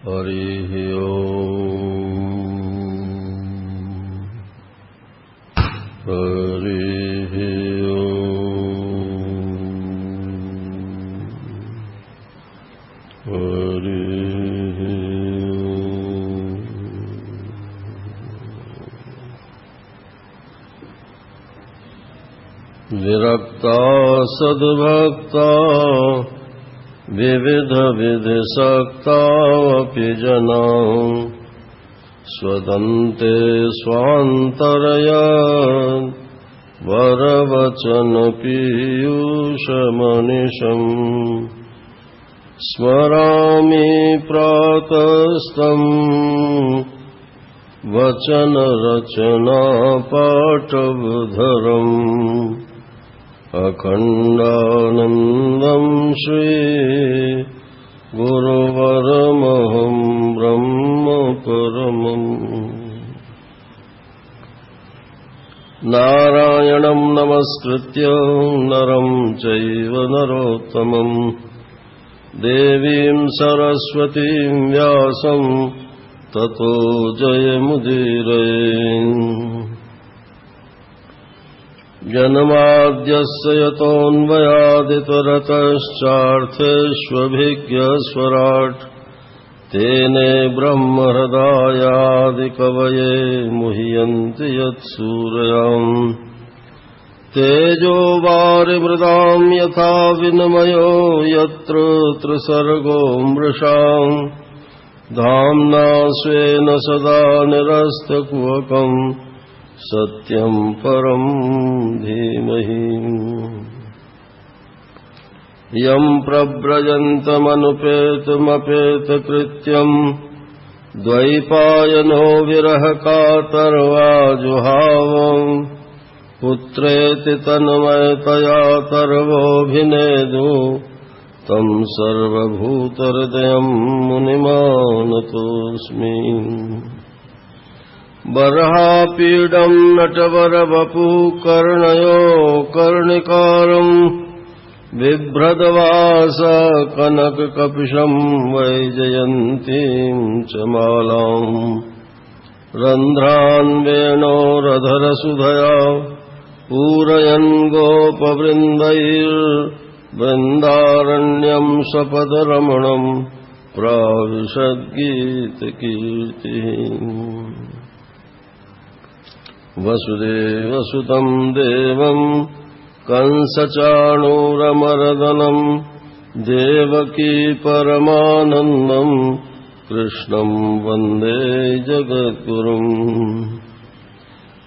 हरिः ओम् हरिः ओम् हरिः ओम्। विरक्ता सद्भक्ता विविध विधिसक्तावपि जना स्वदन्ते स्वान्तरयन् वरवचन पीयूषमनिशम् स्मरामि प्रातस्तम् वचनरचना पाटवधरम् अखण्डानन्दं श्री गुरुवरमहं ब्रह्म परमम् नारायणं नमस्कृत्य नरं चैव नरोत्तमं देवीं सरस्वतीं व्यासं ततो जयमुदीरये। जन्माद्यस्य यतोऽन्वयादितरतश्चार्थेष्वभिज्ञस्वराट् तेने ब्रह्महृदायादिकवये मुह्यन्ति यत्सूरयाम् तेजो वारिमृदां यथा विनिमयो यत्र त्रिसर्गो मृषाम् धाम्ना स्वेन सदा निरस्तकुहकम् सत्यं परं धीमहि। यं प्रव्रजन्तमनुपेतमपेतकृत्यं द्वैपायनो विरहकातर्वाजुहाव पुत्रेति तन्मयतया तर्वोऽभिनेदु तं सर्वभूतहृदयं मुनिमानतोऽस्मि। बर्हापीडं नटवरवपुः कर्णयो कर्णिकारं बिभ्रदवास कनककपिशं वैजयन्तीं च मालाम् रन्ध्रान् वेणोरधरसुधया पूरयन् गोपवृन्दैर्वृन्दारण्यं सपदरमणं प्राविशद्गीतकीर्तिः। वसुदेवसुतं देवं कंसचाणूरमर्दनं देवकी परमानन्दं कृष्णं वन्दे जगद्गुरुम्।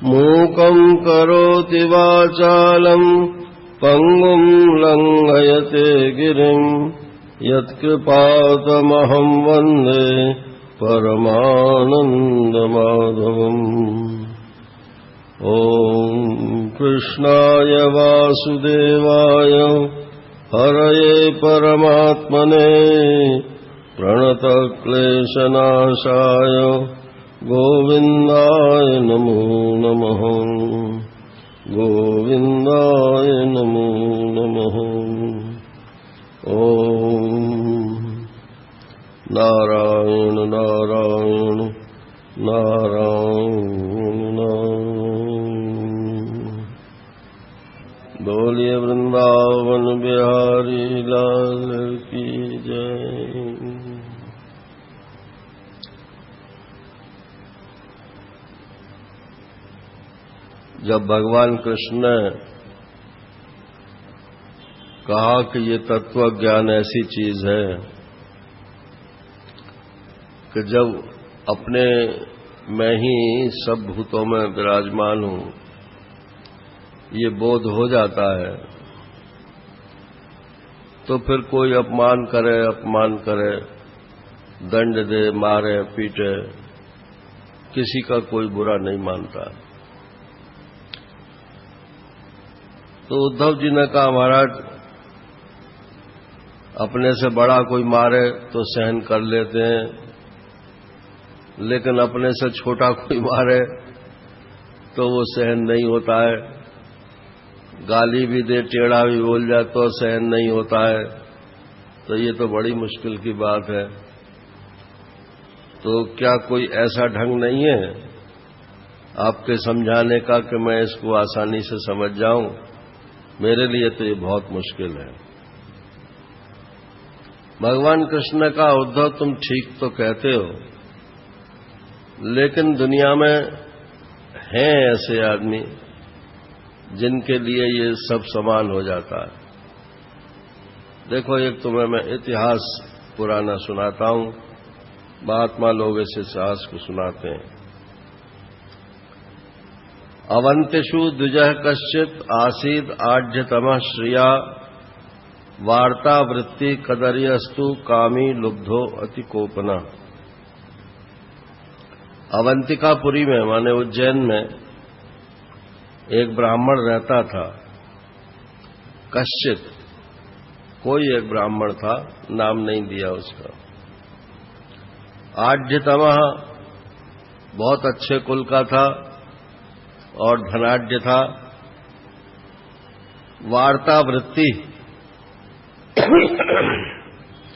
मूकं करोति वाचालं पङ्गुं लङ्घयते गिरिं यत्कृपातमहं वन्दे परमानन्दमाधवम्। ॐ कृष्णाय वासुदेवाय हरये परमात्मने प्रणतक्लेशनाशाय गोविन्दाय नमो नमः गोविन्दाय नमो नमः। ॐ नारायण नारायण नारायण नारायण। बोलिए वृंदावन बिहारी लाल की जय। जब भगवान कृष्ण ने कहा कि ये तत्व ज्ञान ऐसी चीज है कि जब अपने मैं ही सब भूतों में विराजमान हूं ये बोध हो जाता है तो फिर कोई अपमान करे दंड दे मारे पीटे किसी का कोई बुरा नहीं मानता। तो उद्धव जी ने कहा महाराज अपने से बड़ा कोई मारे तो सहन कर लेते हैं लेकिन अपने से छोटा कोई मारे तो वो सहन नहीं होता है। गाली भी दे टेढ़ा भी बोल जाए तो सहन नहीं होता है। तो ये तो बड़ी मुश्किल की बात है। तो क्या कोई ऐसा ढंग नहीं है आपके समझाने का कि मैं इसको आसानी से समझ जाऊं? मेरे लिए तो ये बहुत मुश्किल है। भगवान कृष्ण का उद्धव तुम ठीक तो कहते हो, लेकिन दुनिया में हैं ऐसे आदमी जिनके लिए ये सब समान हो जाता है। देखो, एक तुम्हें मैं इतिहास पुराना सुनाता हूं। महात्मा लोग इस इतिहास को सुनाते हैं। अवंतिषु द्विजः कश्चित् आसीद आढ्यतमः श्रिया वार्ता वृत्ति कदर्यस्तु कामी लुब्धो अतिकोपना। अवंतिकापुरी में माने उज्जैन में एक ब्राह्मण रहता था। कश्चित, कोई एक ब्राह्मण था, नाम नहीं दिया उसका। आढ्यतमः, बहुत अच्छे कुल का था और धनाढ्य था। वार्ता वृत्ति,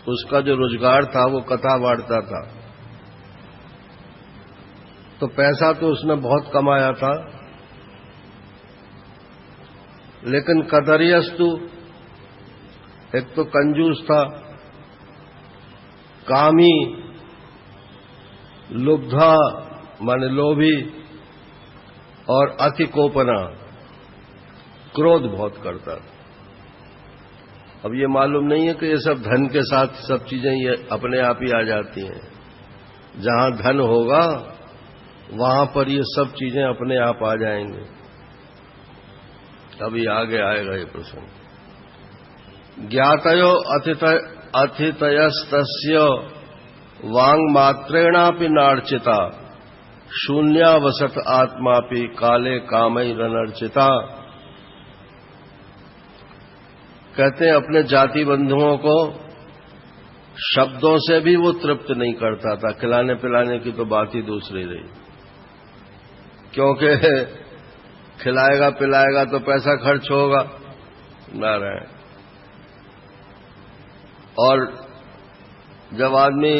उसका जो रोजगार था वो कथा वार्ता था। तो पैसा तो उसने बहुत कमाया था, लेकिन कदर्यस्तु, एक तो कंजूस था, कामी, लुब्धा माने लोभी, और अतिकोपना, क्रोध बहुत करता था। अब ये मालूम नहीं है कि ये सब धन के साथ सब चीजें ये अपने आप ही आ जाती हैं। जहां धन होगा वहां पर ये सब चीजें अपने आप आ जाएंगी। अभी आगे आएगा ये प्रसंग। ज्ञातयो अथितयस्तस्य वांग मात्रेणापि नार्चिता शून्यावसत आत्मापि काले कामैरनर्चिता। कहते हैं अपने जाति बंधुओं को शब्दों से भी वो तृप्त नहीं करता था। खिलाने पिलाने की तो बात ही दूसरी रही, क्योंकि खिलाएगा पिलाएगा तो पैसा खर्च होगा नारायण। और जब आदमी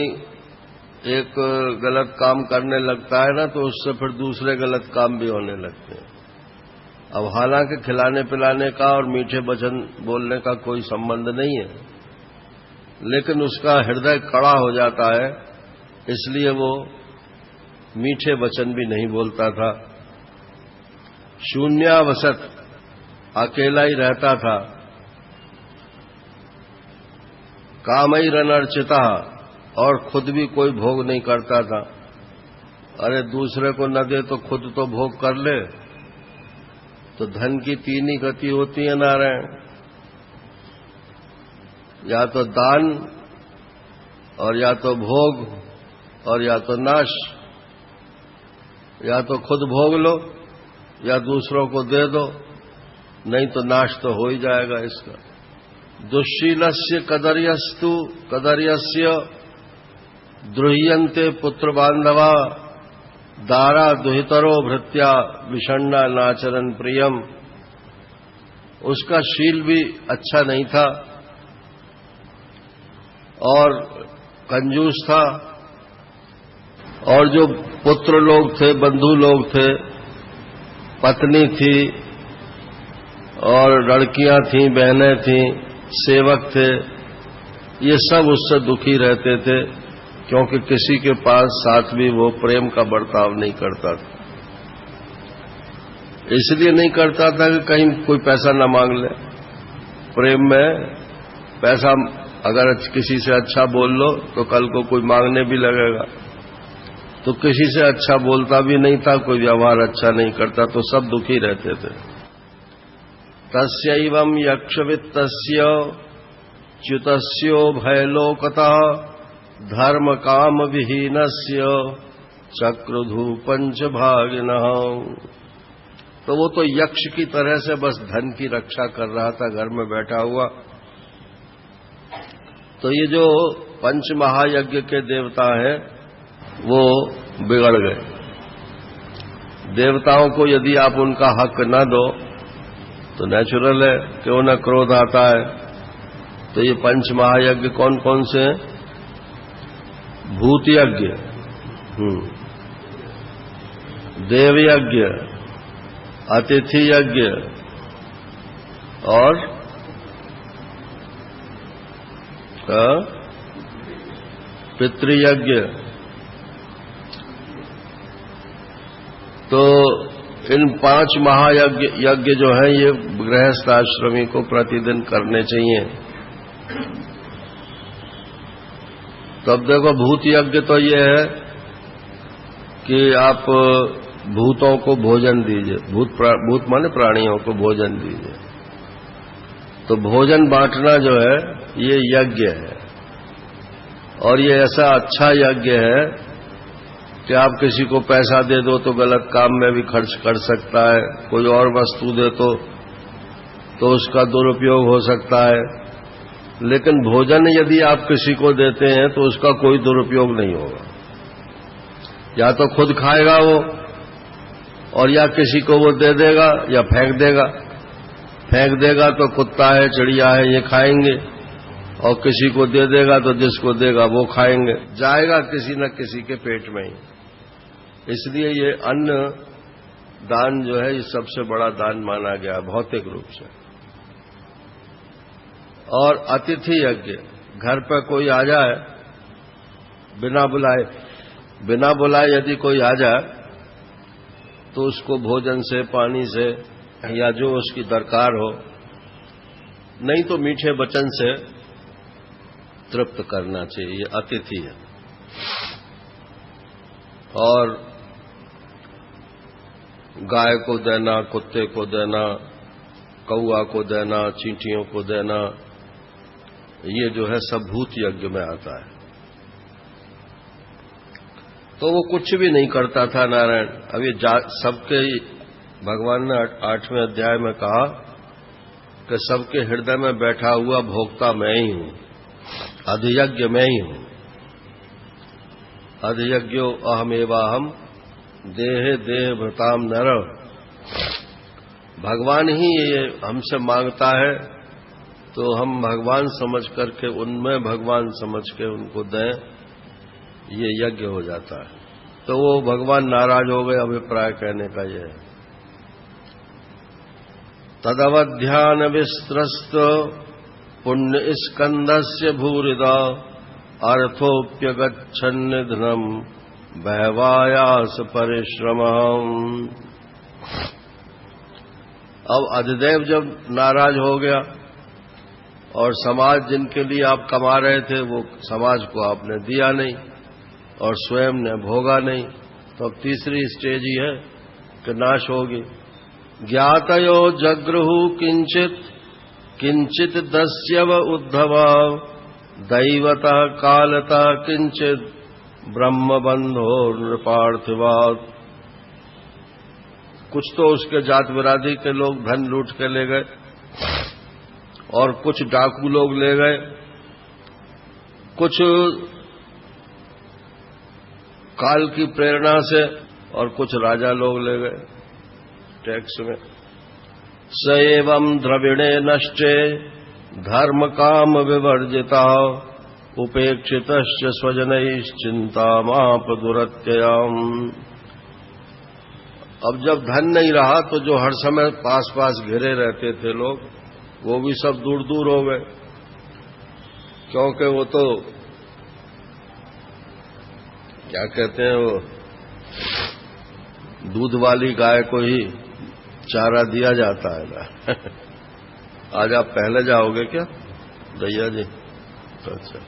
एक गलत काम करने लगता है ना, तो उससे फिर दूसरे गलत काम भी होने लगते हैं। अब हालांकि खिलाने पिलाने का और मीठे वचन बोलने का कोई संबंध नहीं है, लेकिन उसका हृदय कड़ा हो जाता है, इसलिए वो मीठे वचन भी नहीं बोलता था। शून्यावसत, अकेला ही रहता था। कामैरनर्चिता, और खुद भी कोई भोग नहीं करता था। अरे दूसरे को न दे तो खुद तो भोग कर ले। तो धन की तीन ही गति होती है नारायण, या तो दान, और या तो भोग, और या तो नाश। या तो खुद भोग लो या दूसरों को दे दो, नहीं तो नाश तो हो ही जाएगा इसका। दुश्शीलस्य कदर्यस्य द्रुह्यन्ते पुत्र बांधवा दारा दुहितरो भृत्या विषण्णा नाचरन प्रियम। उसका शील भी अच्छा नहीं था और कंजूस था, और जो पुत्र लोग थे, बंधु लोग थे, पत्नी थी और लड़कियां थीं, बहनें थीं, सेवक थे, ये सब उससे दुखी रहते थे, क्योंकि किसी के पास साथ भी वो प्रेम का बर्ताव नहीं करता था। इसलिए नहीं करता था कि कहीं कोई पैसा न मांग ले। प्रेम में पैसा अगर किसी से अच्छा बोल लो तो कल को कोई मांगने भी लगेगा, तो किसी से अच्छा बोलता भी नहीं था, कोई व्यवहार अच्छा नहीं करता, तो सब दुखी रहते थे। तस्यैवं यक्षवित्तस्य च्युतस्यो भयलोकतः धर्म काम विहीनस्य चक्रधु पंचभागिनः। तो वो तो यक्ष की तरह से बस धन की रक्षा कर रहा था घर में बैठा हुआ। तो ये जो पंच महायज्ञ के देवता हैं वो बिगड़ गए। देवताओं को यदि आप उनका हक न दो तो नेचुरल है कि उन्हें क्रोध आता है। तो ये पंच महायज्ञ कौन कौन से हैं? भूत यज्ञ, देव यज्ञ, अतिथि यज्ञ और पितृयज्ञ। तो इन 5 महायज्ञ जो हैं ये गृहस्थ आश्रमी को प्रतिदिन करने चाहिए। तब देखो भूत यज्ञ तो ये है कि आप भूतों को भोजन दीजिए, भूत माने प्राणियों को भोजन दीजिए। तो भोजन बांटना जो है ये यज्ञ है, और ये ऐसा अच्छा यज्ञ है कि आप किसी को पैसा दे दो तो गलत काम में भी खर्च कर सकता है, कोई और वस्तु दे तो उसका दुरुपयोग हो सकता है। लेकिन भोजन यदि आप किसी को देते हैं तो उसका कोई दुरुपयोग नहीं होगा। या तो खुद खाएगा वो, और या किसी को वो दे देगा या फेंक देगा। फेंक देगा तो कुत्ता है, चिड़िया है, ये खाएंगे, और किसी को दे देगा तो जिसको देगा वो खाएंगे, जाएगा किसी न किसी के पेट में ही। इसलिए ये अन्न दान जो है ये सबसे बड़ा दान माना गया भौतिक रूप से। और अतिथि यज्ञ, घर पर कोई आ जाए बिना बुलाए यदि कोई आ जाए तो उसको भोजन से, पानी से, या जो उसकी दरकार हो, नहीं तो मीठे वचन से तृप्त करना चाहिए। ये अतिथि है। और गाय को देना, कुत्ते को देना, कौआ को देना, चींटियों को देना, ये जो है सब भूत यज्ञ में आता है। तो वो कुछ भी नहीं करता था नारायण। अब ये सबके, भगवान ने 8वें अध्याय में कहा कि सबके हृदय में बैठा हुआ भोक्ता मैं ही हूं, अधियज्ञ मैं ही हूं। अधियज्ञो अहमेवाहम देहे देह भृताम नर। भगवान ही ये हमसे मांगता है तो हम भगवान समझ करके, उनमें भगवान समझ के उनको दें, ये यज्ञ हो जाता है। तो वो भगवान नाराज हो गए, अभिप्राय कहने का ये है। तदवध्यान विस्त्रस्त पुण्य स्कंदस्य भूरिदा अर्थोप्यगच्छन् निधनम बहवायास परिश्रम। अब अधिदेव जब नाराज हो गया और समाज जिनके लिए आप कमा रहे थे वो समाज को आपने दिया नहीं और स्वयं ने भोगा नहीं, तो अब तीसरी स्टेज ही है कि नाश होगी। ज्ञातयो जगृहु किंचित किंचित दस्यव उद्धवा दैवतः कालतः किंचित ब्रह्मबंधो नृपार्थिवात्। कुछ तो उसके जात बिरादरी के लोग धन लूट के ले गए और कुछ डाकू लोग ले गए, कुछ काल की प्रेरणा से, और कुछ राजा लोग ले गए टैक्स में। स एवं द्रविणे नष्टे धर्म काम विवर्जिता उपेक्षितश्च स्वजनैश्चिन्तामाप दुरत्ययाम्। अब जब धन नहीं रहा तो जो हर समय पास पास घिरे रहते थे लोग, वो भी सब दूर दूर हो गए, क्योंकि वो तो क्या कहते हैं, वो दूध वाली गाय को ही चारा दिया जाता है ना। आज आप पहले जाओगे क्या दैया जी? अच्छा,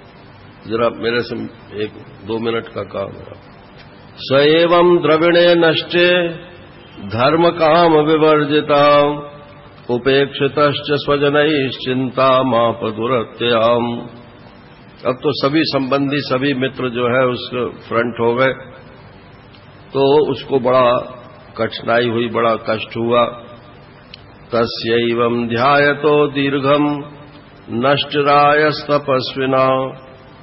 जरा मेरे से 1-2 मिनट का काम है। स एवं द्रविणे नष्टे धर्म काम विवर्जिता उपेक्षितश्च स्वजनैश्चिन्ता माप दुरत्ययाम्। अब तो सभी संबंधी, सभी मित्र जो है उस फ्रंट हो गए, तो उसको बड़ा कठिनाई हुई, बड़ा कष्ट हुआ। तस्यैवं ध्यायतो दीर्घम नष्टरायस्तपस्विना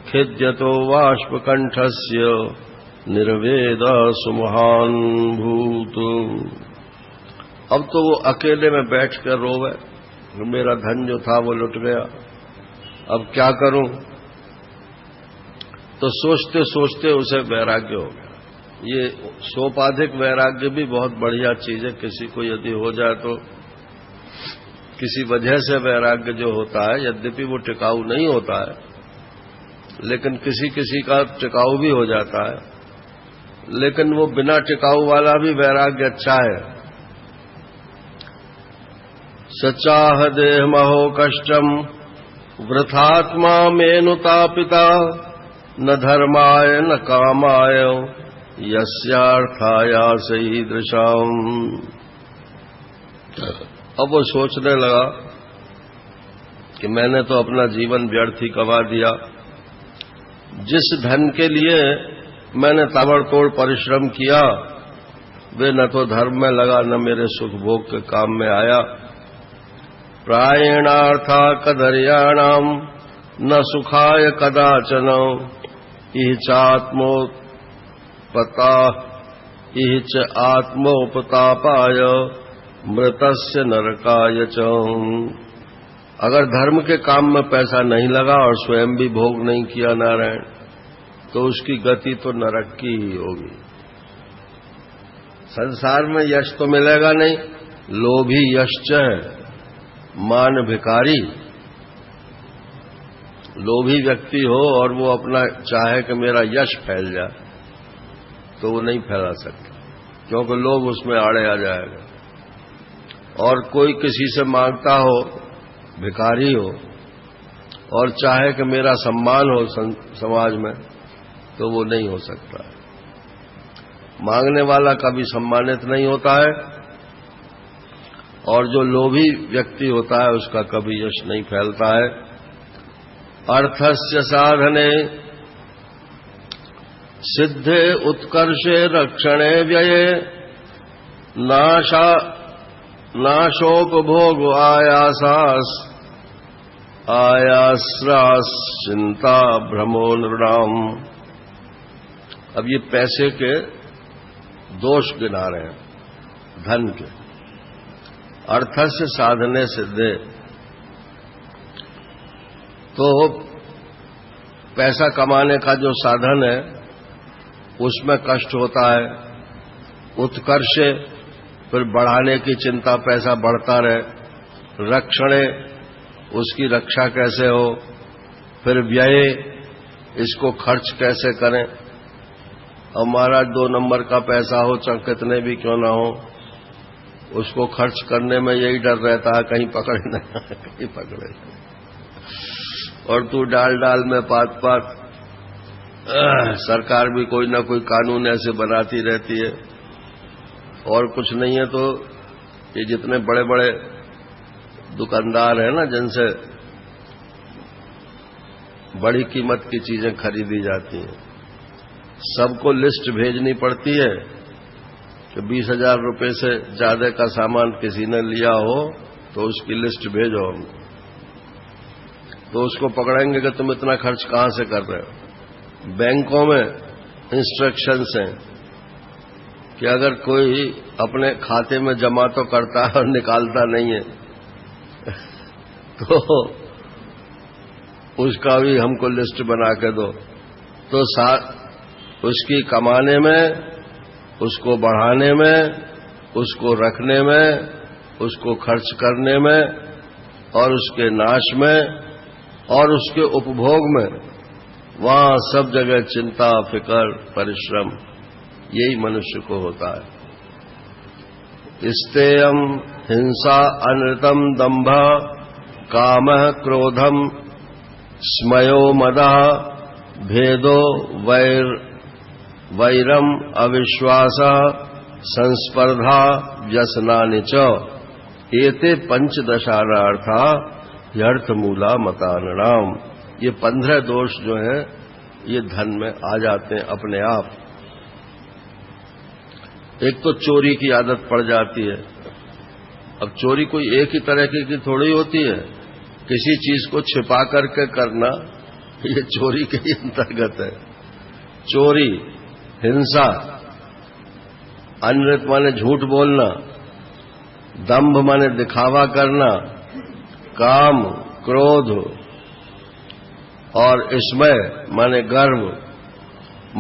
खिद्यतो वाष्पकंठस्य निर्वेद सुमहान भूत। अब तो वो अकेले में बैठ कर रोवे, मेरा धन जो था वो लुट गया, अब क्या करूं? तो सोचते सोचते उसे वैराग्य हो गया। ये सोपाधिक वैराग्य भी बहुत बढ़िया चीज है। किसी को यदि हो जाए तो किसी वजह से वैराग्य जो होता है, यद्यपि वो टिकाऊ नहीं होता है, लेकिन किसी किसी का टिकाऊ भी हो जाता है, लेकिन वो बिना टिकाऊ वाला भी वैराग्य अच्छा है। सचाह देह महो कष्टम वृथात्मा मेनुतापिता न धर्माय न कामाय यस्यार्थाया सईदृशाम। अब वो सोचने लगा कि मैंने तो अपना जीवन व्यर्थ ही गंवा दिया। जिस धन के लिए मैंने ताबड़तोड़ परिश्रम किया वे न तो धर्म में लगा न मेरे सुख भोग के काम में आया। प्रायणार्था कदर्याणाम न सुखाय कदाचन इह च आत्मोपतापाय मृतस्य नरकाय च। अगर धर्म के काम में पैसा नहीं लगा और स्वयं भी भोग नहीं किया नारायण, तो उसकी गति तो नरक की ही होगी। संसार में यश तो मिलेगा नहीं, लोभी यश्च है, मान भिखारी। लोभी व्यक्ति हो और वो अपना चाहे कि मेरा यश फैल जाए, तो वो नहीं फैला सकता, क्योंकि लोग उसमें आड़े आ जाएगा। और कोई किसी से मांगता हो, भिखारी हो, और चाहे कि मेरा सम्मान हो समाज में, तो वो नहीं हो सकता। मांगने वाला कभी सम्मानित नहीं होता है, और जो लोभी व्यक्ति होता है उसका कभी यश नहीं फैलता है। अर्थस्य साधने सिद्धे उत्कर्षे रक्षणे व्यये नाशोपभोग आयास्रास चिंता भ्रमो नृणाम। अब ये पैसे के दोष गिना रहे हैं, धन के। अर्थस्य साधने सिद्धे, तो पैसा कमाने का जो साधन है उसमें कष्ट होता है। उत्कर्ष, फिर बढ़ाने की चिंता, पैसा बढ़ता रहे। रक्षणे, उसकी रक्षा कैसे हो। फिर व्यय, इसको खर्च कैसे करें। हमारा 2 नंबर का पैसा हो चाहे कितने भी क्यों ना हो, उसको खर्च करने में यही डर रहता है कहीं पकड़े न कहीं पकड़े। और तू डाल में पात सरकार भी कोई ना कोई कानून ऐसे बनाती रहती है। और कुछ नहीं है तो ये जितने बड़े बड़े दुकानदार हैं ना, जिनसे बड़ी कीमत की चीजें खरीदी जाती हैं, सबको लिस्ट भेजनी पड़ती है कि 20,000 रुपये से ज्यादा का सामान किसी ने लिया हो तो उसकी लिस्ट भेजो हमको। तो उसको पकड़ेंगे कि तुम इतना खर्च कहां से कर रहे हो। बैंकों में इंस्ट्रक्शंस हैं कि अगर कोई अपने खाते में जमा तो करता है और निकालता नहीं है तो उसका भी हमको लिस्ट बना के दो। तो उसकी कमाने में, उसको बढ़ाने में, उसको रखने में, उसको खर्च करने में, और उसके नाश में, और उसके उपभोग में, वहां सब जगह चिंता, फिकर, परिश्रम, यही मनुष्य को होता है। स्तेयम हिंसा अनृतम दंभ कामः क्रोधम स्मयो मदः भेदो वैरम अविश्वासः संस्पर्धा व्यसनानि च एते पंचदशार्था ह्यर्थमूला मतानाम। ये 15 दोष जो हैं ये धन में आ जाते हैं अपने आप। एक तो चोरी की आदत पड़ जाती है। अब चोरी कोई एक ही तरह की थोड़ी होती है। किसी चीज को छिपा करके करना ये चोरी के ही अंतर्गत है। चोरी, हिंसा, अनृत माने झूठ बोलना, दंभ माने दिखावा करना, काम, क्रोध, और इसमय माने गर्व,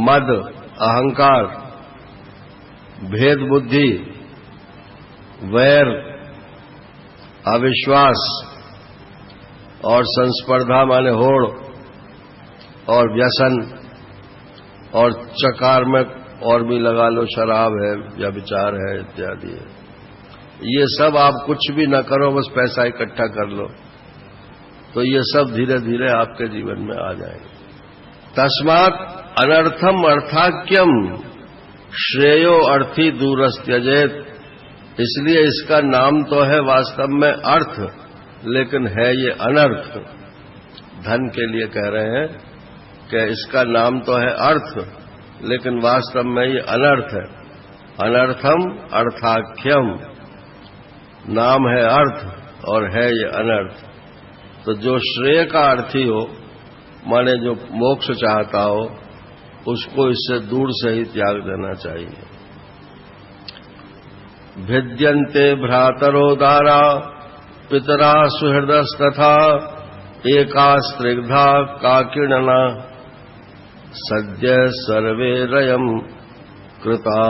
मद, अहंकार, भेद बुद्धि, वैर, अविश्वास और संस्पर्धा माने होड़ और व्यसन और चकार में और भी लगा लो, शराब है या विचार है इत्यादि है। ये सब आप कुछ भी न करो, बस पैसा इकट्ठा कर लो तो ये सब धीरे धीरे आपके जीवन में आ जाएंगे। तस्मात् अनर्थम अर्थाख्यम श्रेयो अर्थी दूरस्त्यजेत। इसलिए इसका नाम तो है वास्तव में अर्थ, लेकिन है ये अनर्थ। धन के लिए कह रहे हैं कि इसका नाम तो है अर्थ, लेकिन वास्तव में ये अनर्थ है। अनर्थम अर्थाख्यम, नाम है अर्थ और है ये अनर्थ। तो जो श्रेय का अर्थी हो, माने जो मोक्ष चाहता हो, उसको इससे दूर से ही त्याग देना चाहिए। भिद्यन्ते भ्रातरो दारा पितरा सुहृदस्तथा एका स्त्रिग्धा काकिणना सद्य सर्वे रयम कृता।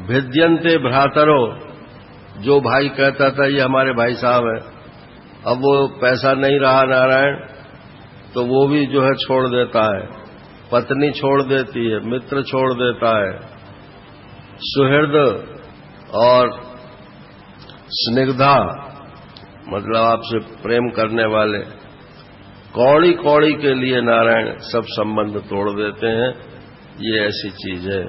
भिद्यन्ते भ्रातरो, जो भाई कहता था ये हमारे भाई साहब है, अब वो पैसा नहीं रहा नारायण, तो वो भी जो है छोड़ देता है, पत्नी छोड़ देती है, मित्र छोड़ देता है। सुहृद और स्निग्धा मतलब आपसे प्रेम करने वाले, कौड़ी कौड़ी के लिए नारायण सब संबंध तोड़ देते हैं। ये ऐसी चीज है।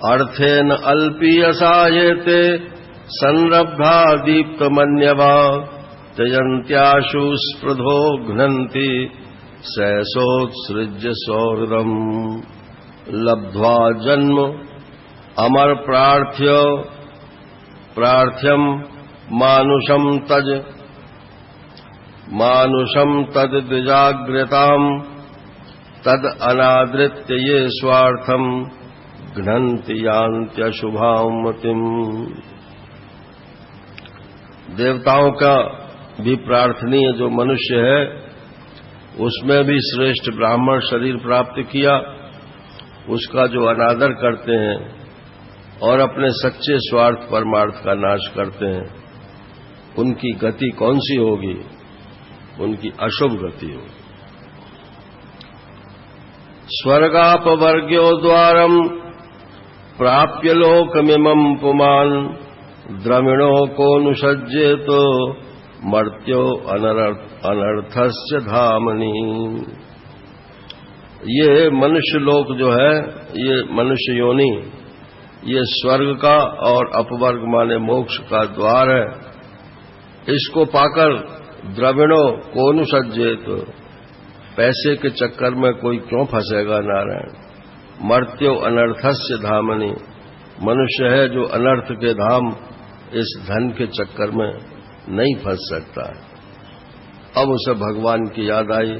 अर्थेन अल्पीयसायेते संरब्धा दीप्तमन्यवा त्यजन्त्याशु स्पृधो घ्नन्ति सहसोत्सृज्य सौहृदम् लब्ध्वा जन्म अमर प्रार्थ्यम मानुषम तद द्विजाग्र्यताम् तद अनादृत्य ये स्वार्थम घ्नन्ति यान्त्यशुभां मतिम्। देवताओं का भी प्रार्थनीय जो मनुष्य है, उसमें भी श्रेष्ठ ब्राह्मण शरीर प्राप्त किया, उसका जो अनादर करते हैं और अपने सच्चे स्वार्थ परमार्थ का नाश करते हैं, उनकी गति कौन सी होगी? उनकी अशुभ गति होगी। स्वर्गापवर्ग्यो द्वारम प्राप्य लोकमिमं पुमान् द्रविणो को नुसज्जेतो मर्त्यो अनर्थस्य धामनि। ये मनुष्य लोक जो है, ये मनुष्य योनि, ये स्वर्ग का और अपवर्ग माने मोक्ष का द्वार है। इसको पाकर द्रविणो को नुसज्जेतो, पैसे के चक्कर में कोई क्यों फंसेगा नारायण। मर्त्यो अनर्थस्य धामनि, मनुष्य है जो अनर्थ के धाम इस धन के चक्कर में नहीं फंस सकता। अब उसे भगवान की याद आई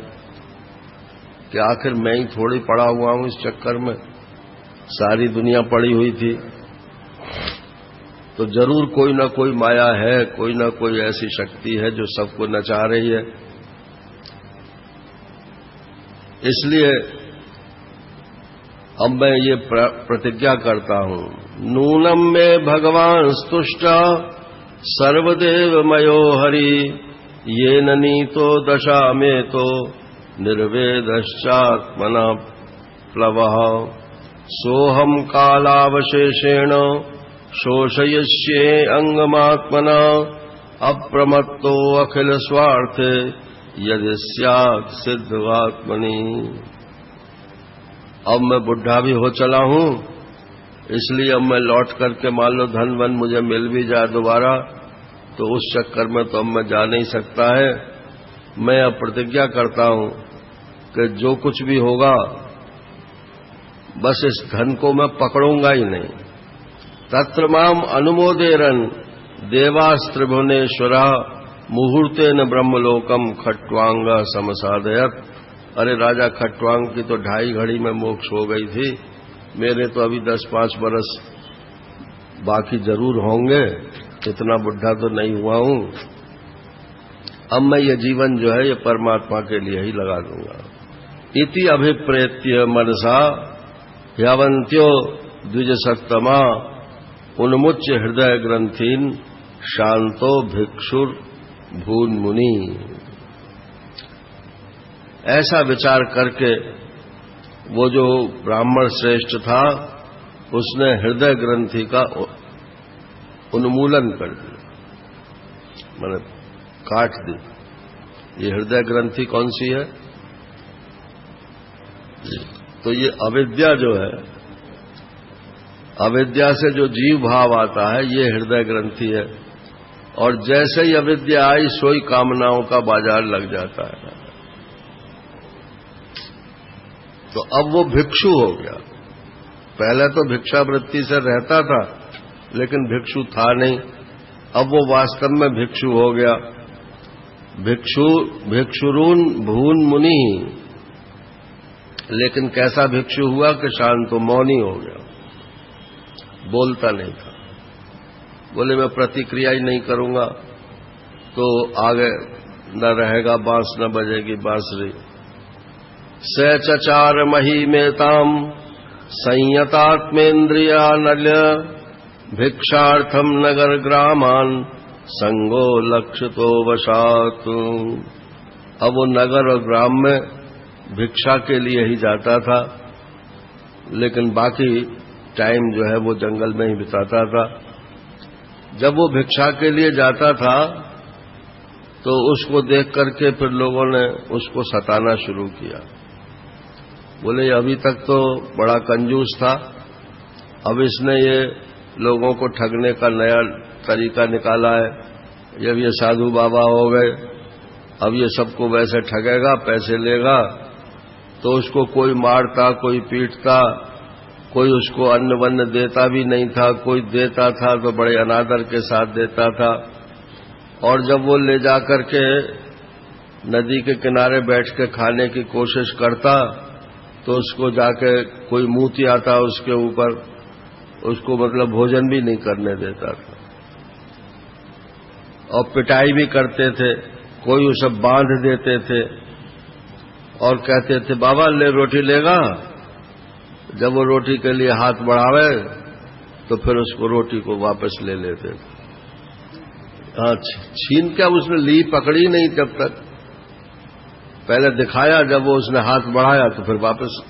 कि आखिर मैं ही थोड़ी पड़ा हुआ हूं इस चक्कर में, सारी दुनिया पड़ी हुई थी। तो जरूर कोई न कोई माया है, कोई न कोई ऐसी शक्ति है जो सबको नचा रही है। इसलिए अब मैं ये प्रतिज्ञा करता हूं, नूनम में भगवान स्तुष्टा सर्वदेव मयो हरि ये नीतो दशा में तो निर्वेदश्चात्मना प्लवः सोहम कालावशेषेण शोषयिष्ये अंगमात्मना अप्रमत्तो अखिल स्वार्थे यदि स्यात् सिद्धात्मनि। अब मैं बुढ़ा भी हो चला हूं, इसलिए अब मैं लौट करके मान लो धन वन मुझे मिल भी जाए दोबारा, तो उस चक्कर में तो अब मैं जा नहीं सकता है। मैं अब प्रतिज्ञा करता हूं कि जो कुछ भी होगा बस इस धन को मैं पकड़ूंगा ही नहीं। तत्र माम अनुमोदेरन देवास्त्रिभुवनेश्वरा मुहूर्तेन ब्रह्मलोकम खट्वांग समसाधयत। अरे राजा खट्वांग की तो 2.5 घड़ी में मोक्ष हो गई थी, मेरे तो अभी 10-5 बरस बाकी जरूर होंगे, इतना बुढ़ा तो नहीं हुआ हूं। अब मैं ये जीवन जो है ये परमात्मा के लिए ही लगा दूंगा। इति अभिप्रेत्य मनसा यावन्त्यो द्विजसत्तमा उन्मुच्य हृदय ग्रंथीन शांतो भिक्षुर भून मुनि। ऐसा विचार करके वो जो ब्राह्मण श्रेष्ठ था उसने हृदय ग्रंथि का उन्मूलन कर दिया, मैंने काट दी। ये हृदय ग्रंथि कौन सी है? तो ये अविद्या जो है, अविद्या से जो जीव भाव आता है ये हृदय ग्रंथि है। और जैसे ही अविद्या आई सोई कामनाओं का बाजार लग जाता है। तो अब वो भिक्षु हो गया। पहले तो भिक्षावृत्ति से रहता था लेकिन भिक्षु था नहीं, अब वो वास्तव में भिक्षु हो गया। भिक्षुरून भून मुनि। लेकिन कैसा भिक्षु हुआ कि शांत तो मौनी हो गया, बोलता नहीं था। बोले मैं प्रतिक्रिया ही नहीं करूंगा तो आगे न रहेगा, बांस न बजेगी बांसुरी। स चचार महीमेताम संयतात्मेन्द्रियानल्य भिक्षार्थम नगर ग्रामान संगो लक्षितो वशात। अब वो नगर और ग्राम में भिक्षा के लिए ही जाता था, लेकिन बाकी टाइम जो है वो जंगल में ही बिताता था। जब वो भिक्षा के लिए जाता था तो उसको देख करके फिर लोगों ने उसको सताना शुरू किया। बोले अभी तक तो बड़ा कंजूस था, अब इसने ये लोगों को ठगने का नया तरीका निकाला है। जब ये साधु बाबा हो गए, अब ये सबको वैसे ठगेगा, पैसे लेगा। तो उसको कोई मारता, कोई पीटता, कोई उसको अन्न वन्न देता भी नहीं था, कोई देता था तो बड़े अनादर के साथ देता था। और जब वो ले जाकर के नदी के किनारे बैठ के खाने की कोशिश करता तो उसको जाके कोई मूती आता उसके ऊपर, उसको मतलब भोजन भी नहीं करने देता था। और पिटाई भी करते थे, कोई उसे बांध देते थे और कहते थे बाबा ले रोटी लेगा। जब वो रोटी के लिए हाथ बढ़ावे तो फिर उसको रोटी को वापस ले लेते थे। हाँ, छीन क्या उसने ली, पकड़ी नहीं तब तक। पहले दिखाया, जब वो उसने हाथ बढ़ाया तो फिर वापस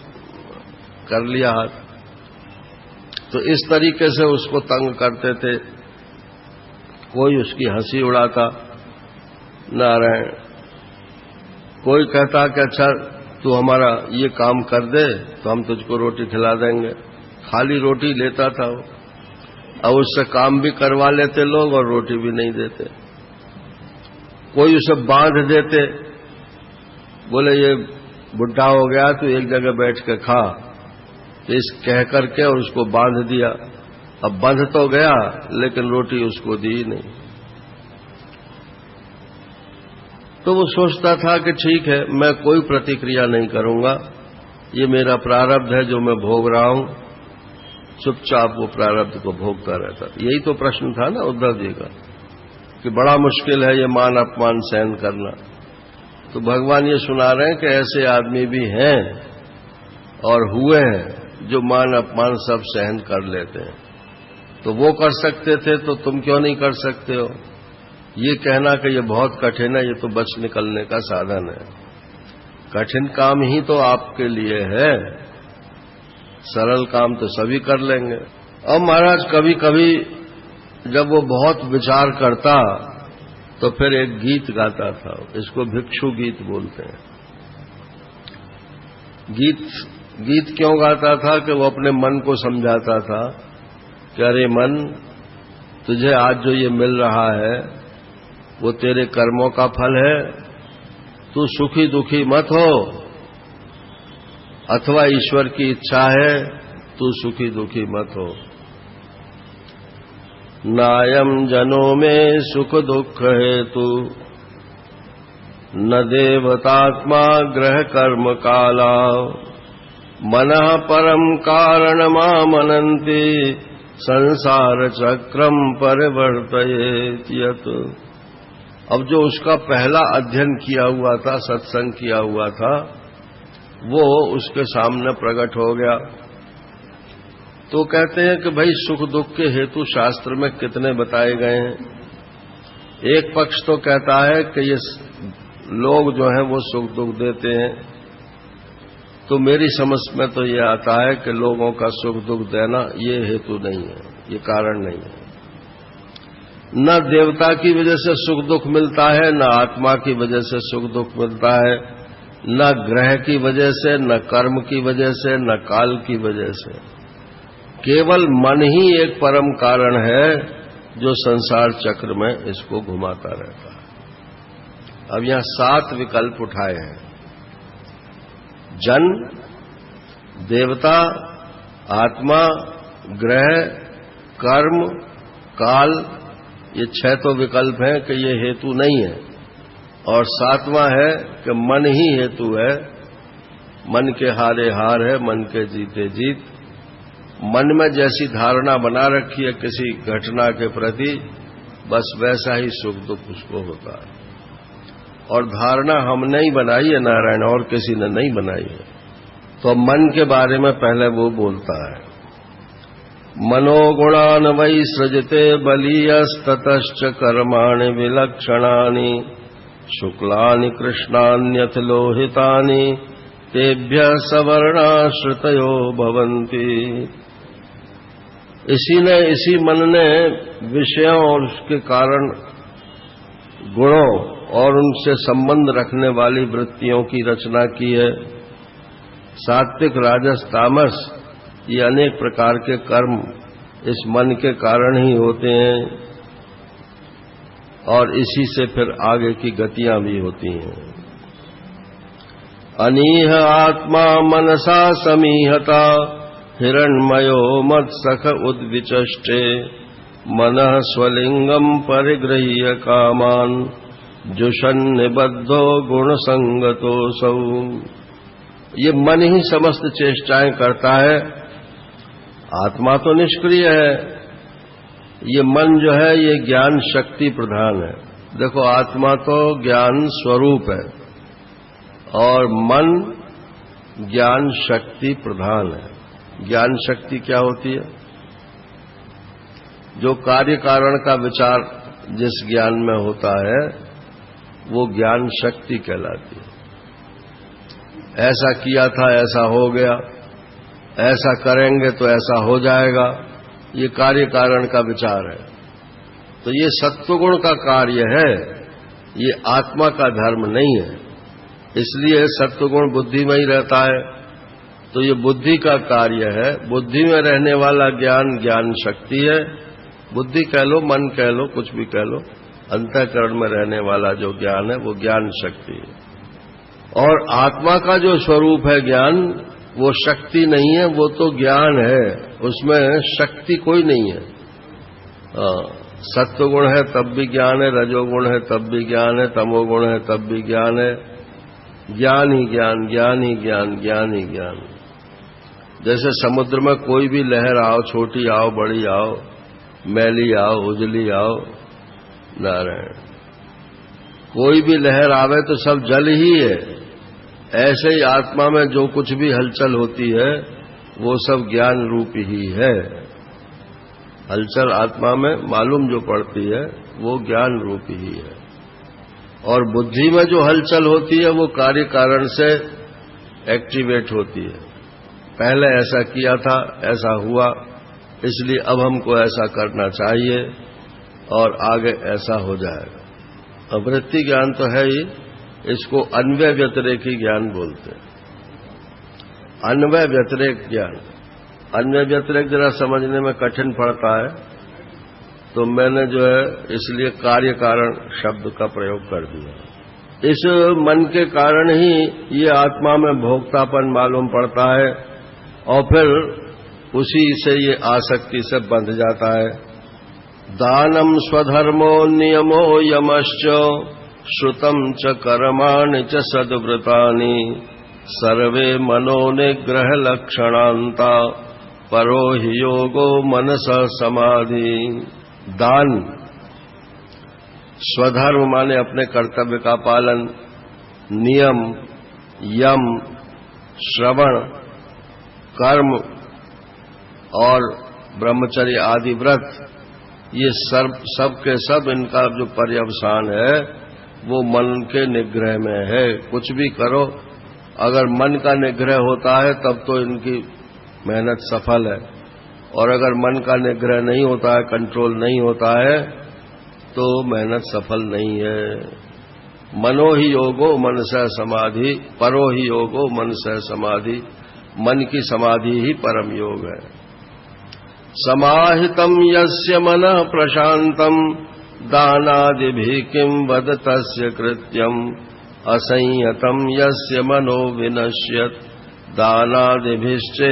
कर लिया हाथ। तो इस तरीके से उसको तंग करते थे। कोई उसकी हंसी उड़ाता, नारायण। कोई कहता कि अच्छा तू हमारा ये काम कर दे तो हम तुझको रोटी खिला देंगे। खाली रोटी लेता था वो। अब उससे काम भी करवा लेते लोग और रोटी भी नहीं देते। कोई उसे बांध देते, बोले ये बुढ़ा हो गया तो एक जगह बैठ के खा, तो इस कह करके और उसको बांध दिया। अब बंध तो गया लेकिन रोटी उसको दी नहीं। तो वो सोचता था कि ठीक है, मैं कोई प्रतिक्रिया नहीं करूंगा, ये मेरा प्रारब्ध है जो मैं भोग रहा हूं। चुपचाप वो प्रारब्ध को भोगता रहता। यही तो प्रश्न था ना उद्धव जी का, कि बड़ा मुश्किल है ये मान अपमान सहन करना। तो भगवान ये सुना रहे हैं कि ऐसे आदमी भी हैं और हुए हैं जो मान अपमान सब सहन कर लेते हैं। तो वो कर सकते थे तो तुम क्यों नहीं कर सकते हो? ये कहना कि ये बहुत कठिन है, ये तो बच निकलने का साधन है। कठिन काम ही तो आपके लिए है, सरल काम तो सभी कर लेंगे। अब महाराज कभी कभी जब वो बहुत विचार करता तो फिर एक गीत गाता था। इसको भिक्षु गीत बोलते हैं। गीत क्यों गाता था? कि वो अपने मन को समझाता था कि अरे मन, तुझे आज जो ये मिल रहा है वो तेरे कर्मों का फल है। तू सुखी दुखी मत हो, अथवा ईश्वर की इच्छा है, तू सुखी दुखी मत हो। नायम जनों में सुख दुख हेतु, न देवतात्मा ग्रह कर्म काला, मनः परम कारणमामनन्ति, संसार चक्रम परिवर्तयेत यत्। अब जो उसका पहला अध्ययन किया हुआ था, सत्संग किया हुआ था, वो उसके सामने प्रकट हो गया। तो कहते हैं कि भाई सुख दुख के हेतु शास्त्र में कितने बताए गए हैं। एक पक्ष तो कहता है कि ये लोग जो हैं वो सुख दुख देते हैं, तो मेरी समझ में तो ये आता है कि लोगों का सुख दुख देना ये हेतु नहीं है, ये कारण नहीं है। न देवता की वजह से सुख दुख मिलता है, न आत्मा की वजह से सुख दुख मिलता है, न ग्रह की वजह से, न कर्म की वजह से, न काल की वजह से। केवल मन ही एक परम कारण है जो संसार चक्र में इसको घुमाता रहता है। अब यहां 7 विकल्प उठाए हैं। जन, देवता, आत्मा, ग्रह, कर्म, काल, ये 6 तो विकल्प हैं कि ये हेतु नहीं है। और 7वां है कि मन ही हेतु है। मन के हारे हार है, मन के जीते जीत। मन में जैसी धारणा बना रखी है किसी घटना के प्रति, बस वैसा ही सुख दुख उसको होता है। और धारणा हमने ही बनाई है नारायण, और किसी ने नहीं बनाई है। तो मन के बारे में पहले वो बोलता है। मनोगुणान वै सृजते बलीयस्ततश्च कर्माणि विलक्षणानि शुक्लानि कृष्णान्यथ लोहितानि तेभ्यः सवर्णाश्रितयो भवन्ति। इसी मन ने विषयों और उसके कारण गुणों और उनसे संबंध रखने वाली वृत्तियों की रचना की है। सात्विक, राजस, तामस, ये अनेक प्रकार के कर्म इस मन के कारण ही होते हैं और इसी से फिर आगे की गतियां भी होती हैं। अनीह आत्मा मनसा समीहता हिरण्मयो मत्सख उद्विचष्टे मनः स्वलिंगम परिगृह्य कामान जुषन् निबद्धो गुण संगतोऽसौ। ये मन ही समस्त चेष्टाएं करता है, आत्मा तो निष्क्रिय है। ये मन जो है ये ज्ञान शक्ति प्रधान है। देखो, आत्मा तो ज्ञान स्वरूप है और मन ज्ञान शक्ति प्रधान है। ज्ञान शक्ति क्या होती है? जो कार्य कारण का विचार जिस ज्ञान में होता है वो ज्ञान शक्ति कहलाती है। ऐसा किया था, ऐसा हो गया, ऐसा करेंगे तो ऐसा हो जाएगा, ये कार्य कारण का विचार है। तो ये सत्वगुण का कार्य है, ये आत्मा का धर्म नहीं है। इसलिए सत्वगुण बुद्धि में ही रहता है, तो ये बुद्धि का कार्य है। बुद्धि में रहने वाला ज्ञान ज्ञान शक्ति है। बुद्धि कह लो, मन कह लो, कुछ भी कह लो, अंतःकरण में रहने वाला जो ज्ञान है वो ज्ञान शक्ति है। और आत्मा का जो स्वरूप है ज्ञान, वो शक्ति नहीं है, वो तो ज्ञान है, उसमें शक्ति कोई नहीं है। सत्वगुण है तब भी ज्ञान है, रजोगुण है तब भी ज्ञान है, तमोगुण है तब भी ज्ञान है। ज्ञान ही ज्ञान, ज्ञान ही ज्ञान, ज्ञान ही ज्ञान। जैसे समुद्र में कोई भी लहर आओ, छोटी आओ, बड़ी आओ, मैली आओ, उजली आओ, नारायण, कोई भी लहर आवे तो सब जल ही है। ऐसे ही आत्मा में जो कुछ भी हलचल होती है वो सब ज्ञान रूप ही है। हलचल आत्मा में मालूम जो पड़ती है वो ज्ञान रूप ही है। और बुद्धि में जो हलचल होती है वो कार्य कारण से एक्टिवेट होती है। पहले ऐसा किया था, ऐसा हुआ, इसलिए अब हमको ऐसा करना चाहिए और आगे ऐसा हो जाएगा। वृत्ति ज्ञान तो है ही, इसको अन्वय व्यतिरेकी ज्ञान बोलते हैं। अन्वय व्यतिरेक ज्ञान, अन्वय व्यतिरेक जरा समझने में कठिन पड़ता है, तो मैंने जो है इसलिए कार्य कारण शब्द का प्रयोग कर दिया। इस मन के कारण ही ये आत्मा में भोक्तापन मालूम पड़ता है और फिर उसी से ये आसक्ति से बंध जाता है। दानम स्वधर्मो नियमो यमश्च श्रुतम च कर्माणि च सद्व्रतानि सर्वे मनोनिग्रह लक्षणान्ता परो हि योगो मनस समाधि। दान, स्वधर्म माने अपने कर्तव्य का पालन, नियम, यम, श्रवण, कर्म और ब्रह्मचर्य आदि व्रत, ये सब के सब इनका जो पर्यवसान है वो मन के निग्रह में है। कुछ भी करो, अगर मन का निग्रह होता है तब तो इनकी मेहनत सफल है, और अगर मन का निग्रह नहीं होता है, कंट्रोल नहीं होता है, तो मेहनत सफल नहीं है। मनो ही योगो मनसः समाधि, परो ही योगो मनसः समाधि, मन की समाधि ही परम योग है। समाहितम यस्य मनः प्रशांतम दानादिभिः किं वद तस्य कृत्यम, असंयतम यस्य मनो विनश्यत दानादिभिश्चेदपरम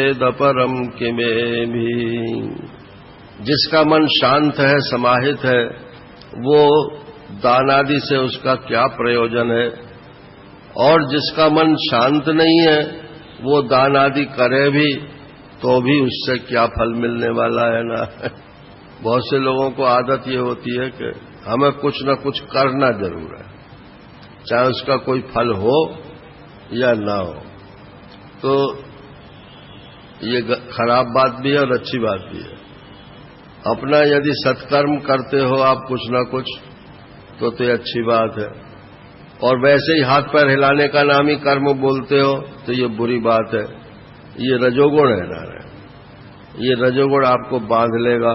किमेभि। जिसका मन शांत है, समाहित है, वो दानादि से उसका क्या प्रयोजन है, और जिसका मन शांत नहीं है वो दानादि करे भी तो भी उससे क्या फल मिलने वाला है ना। बहुत से लोगों को आदत ये होती है कि हमें कुछ न कुछ करना जरूर है, चाहे उसका कोई फल हो या ना हो। तो ये खराब बात भी है और अच्छी बात भी है। अपना यदि सत्कर्म करते हो आप कुछ न कुछ तो ये अच्छी बात है, और वैसे ही हाथ पैर हिलाने का नाम ही कर्म बोलते हो तो ये बुरी बात है। ये रजोगुण है ना, ये रजोगुण आपको बांध लेगा।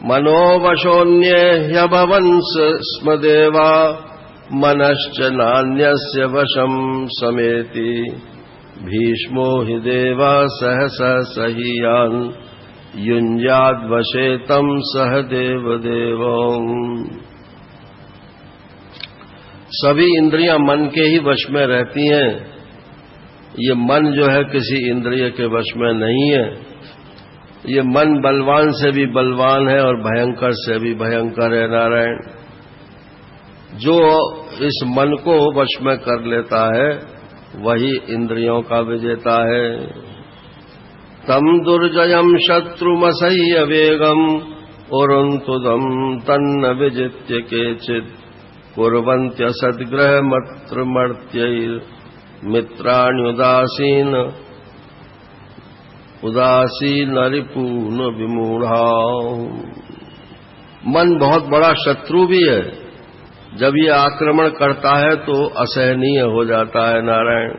मनोवशोन्ये ह्यभवंस स्म देवा, मनश्च नान्यस्य वशं समेति, भीष्मो हि देवा सहसः सहीयान्, युञ्जाद्वशे तं सह देवदेवम्। सभी इंद्रियां मन के ही वश में रहती हैं। ये मन जो है किसी इंद्रिय के वश में नहीं है। ये मन बलवान से भी बलवान है और भयंकर से भी भयंकर है। नारायण, जो इस मन को वश में कर लेता है वही इंद्रियों का विजेता है। तम दुर्जयम शत्रुमसह्य वेगम, उरुन्तुदम तन्न विजित्य केचित्, कुर्वन्त्य सद्ग्रह मत्र मर्त्यैर्, उदासीन रिपून विमूढ़ा। मन बहुत बड़ा शत्रु भी है। जब ये आक्रमण करता है तो असहनीय हो जाता है। नारायण,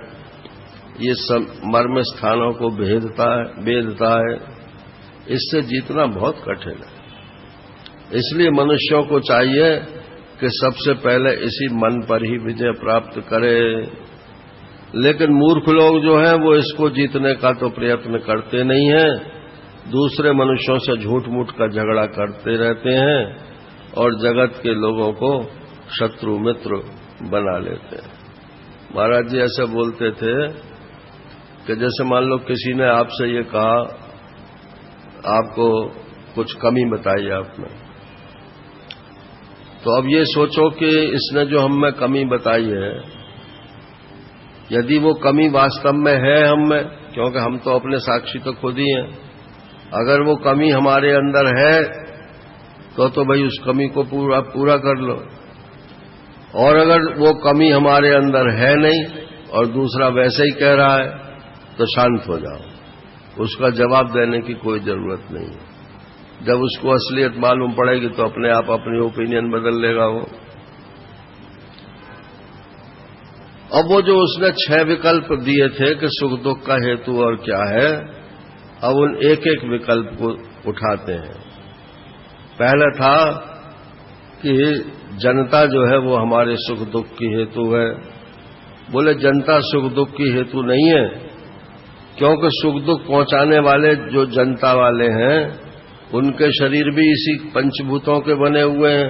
ये सब मर्म स्थानों को भेदता है। इससे जीतना बहुत कठिन है। इसलिए मनुष्यों को चाहिए कि सबसे पहले इसी मन पर ही विजय प्राप्त करे। लेकिन मूर्ख लोग जो हैं वो इसको जीतने का तो प्रयत्न करते नहीं हैं, दूसरे मनुष्यों से झूठ मूठ का झगड़ा करते रहते हैं और जगत के लोगों को शत्रु मित्र बना लेते हैं। महाराज जी ऐसे बोलते थे कि जैसे मान लो किसी ने आपसे ये कहा, आपको कुछ कमी बताई आपने, तो अब ये सोचो कि इसने जो हम में कमी बताई है, यदि वो कमी वास्तव में है हम में, क्योंकि हम तो अपने साक्षी तो खुद ही हैं, अगर वो कमी हमारे अंदर है तो भाई उस कमी को पूरा कर लो। और अगर वो कमी हमारे अंदर है नहीं और दूसरा वैसे ही कह रहा है तो शांत हो जाओ, उसका जवाब देने की कोई जरूरत नहीं है। जब उसको असलियत मालूम पड़ेगी तो अपने आप अपनी ओपिनियन बदल लेगा वो। अब वो जो उसने 6 विकल्प दिए थे कि सुख दुख का हेतु और क्या है, अब उन एक एक विकल्प को उठाते हैं। पहला था कि जनता जो है वो हमारे सुख दुख की हेतु है। बोले जनता सुख दुख की हेतु नहीं है, क्योंकि सुख दुख पहुंचाने वाले जो जनता वाले हैं उनके शरीर भी इसी पंचभूतों के बने हुए हैं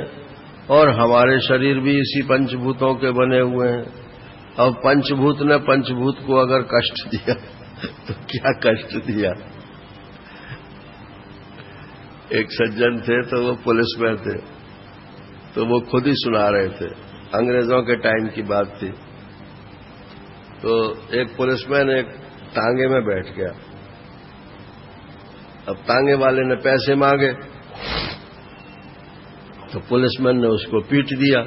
और हमारे शरीर भी इसी पंचभूतों के बने हुए हैं। अब पंचभूत ने पंचभूत को अगर कष्ट दिया तो क्या कष्ट दिया। एक सज्जन थे तो वो पुलिस में थे, तो वो खुद ही सुना रहे थे, अंग्रेजों के टाइम की बात थी। तो एक पुलिसमैन एक तांगे में बैठ गया। अब तांगे वाले ने पैसे मांगे तो पुलिसमैन ने उसको पीट दिया,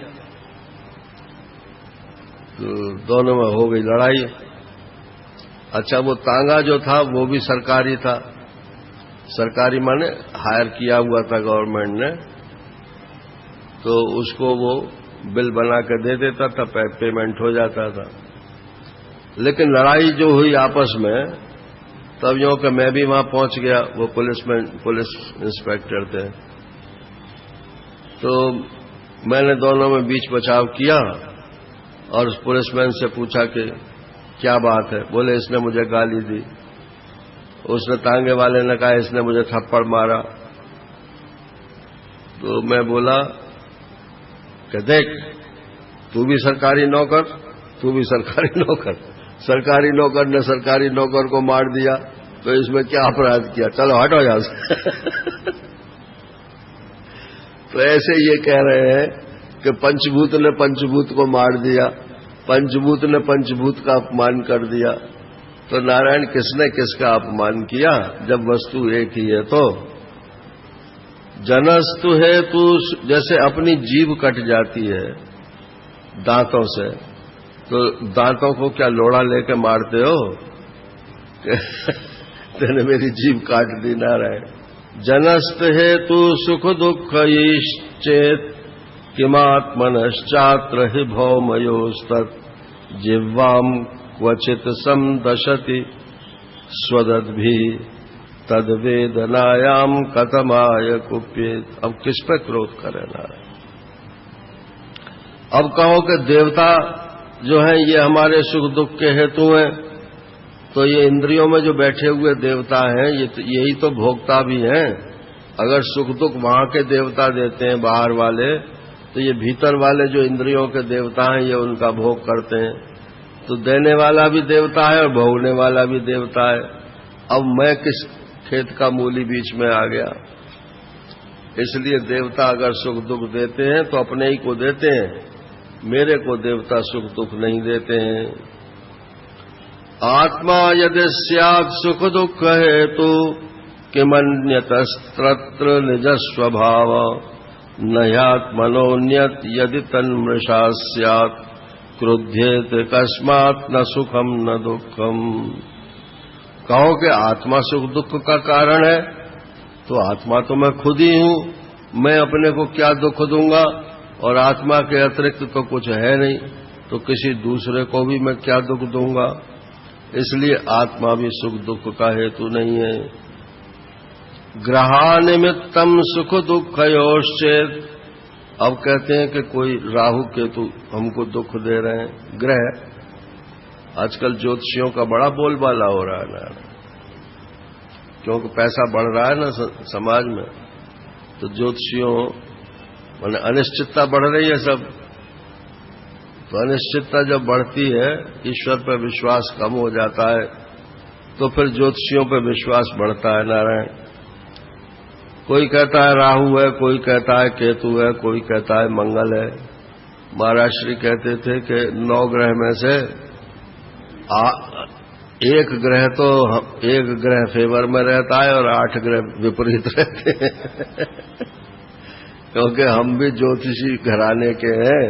तो दोनों में हो गई लड़ाई। अच्छा, वो तांगा जो था वो भी सरकारी था, सरकारी माने हायर किया हुआ था गवर्नमेंट ने, तो उसको वो बिल बना के दे देता था, पेमेंट हो जाता था। लेकिन लड़ाई जो हुई आपस में, तब यूं कि मैं भी वहां पहुंच गया, वो पुलिस इंस्पेक्टर थे, तो मैंने दोनों में बीच बचाव किया और उस पुलिसमैन से पूछा कि क्या बात है। बोले इसने मुझे गाली दी। उसने तांगे वाले ने कहा इसने मुझे थप्पड़ मारा। तो मैं बोला कि देख, तू भी सरकारी नौकर, तू भी सरकारी नौकर, सरकारी नौकर ने सरकारी नौकर को मार दिया, तो इसमें क्या अपराध किया, चलो हटो यहां से। तो ऐसे ये कह रहे हैं कि पंचभूत ने पंचभूत को मार दिया, पंचभूत ने पंचभूत का अपमान कर दिया। तो नारायण, किसने किसका अपमान किया जब वस्तु एक ही है? तो जनस्तु है, तू जैसे अपनी जीभ कट जाती है दांतों से, तो दांतों को क्या लोड़ा लेके मारते हो? तेने मेरी जीभ काट दी। नारायण, जनस्त है तू सुख दुख ईश्चेत किमात्मनश्चात्र हि भौमयोस्तत् जिह्वाम क्वचित समदशति स्वदद्भि तद वेदनायाम कथमाय कुप्येत। अब किस पे क्रोध करे नारायण? अब कहो कि देवता जो है ये हमारे सुख दुख के हेतु हैं, तो ये इंद्रियों में जो बैठे हुए देवता हैं यही तो भोक्ता भी हैं। अगर सुख दुख वहां के देवता देते हैं बाहर वाले, तो ये भीतर वाले जो इंद्रियों के देवता हैं ये उनका भोग करते हैं। तो देने वाला भी देवता है और भोगने वाला भी देवता है। अब मैं किस खेत का मूली बीच में आ गया? इसलिए देवता अगर सुख दुख देते हैं तो अपने ही को देते हैं, मेरे को देवता सुख दुख नहीं देते हैं। आत्मा यदि स्यात् सुख दुख हेतु किमन्यतस्त्र निज स्वभाव न ह्यात्मनोन्यत यदि तन्मृषा स्यात् क्रुध्येत कस्मात् न सुखम न दुखम। कहो कि आत्मा सुख दुख का कारण है, तो आत्मा तो मैं खुद ही हूं, मैं अपने को क्या दुख दूंगा? और आत्मा के अतिरिक्त तो कुछ है नहीं, तो किसी दूसरे को भी मैं क्या दुख दूंगा? इसलिए आत्मा भी सुख दुख का हेतु नहीं है। ग्रहानिमित्तम सुख दुखयोश्चेत्। अब कहते हैं कि कोई राहु केतु हमको दुख दे रहे हैं। ग्रह आजकल ज्योतिषियों का बड़ा बोलबाला हो रहा है ना, क्योंकि पैसा बढ़ रहा है ना समाज में, तो ज्योतिषियों माने अनिश्चितता बढ़ रही है सब। तो अनिश्चितता जब बढ़ती है, ईश्वर पर विश्वास कम हो जाता है, तो फिर ज्योतिषियों पर विश्वास बढ़ता है। नारायण, कोई कहता है राहु है, कोई कहता है केतु है, कोई कहता है मंगल है। महाराज श्री कहते थे कि 9 ग्रह में से एक ग्रह फेवर में रहता है और 8 ग्रह विपरीत रहते हैं। क्योंकि हम भी ज्योतिषी घराने के हैं,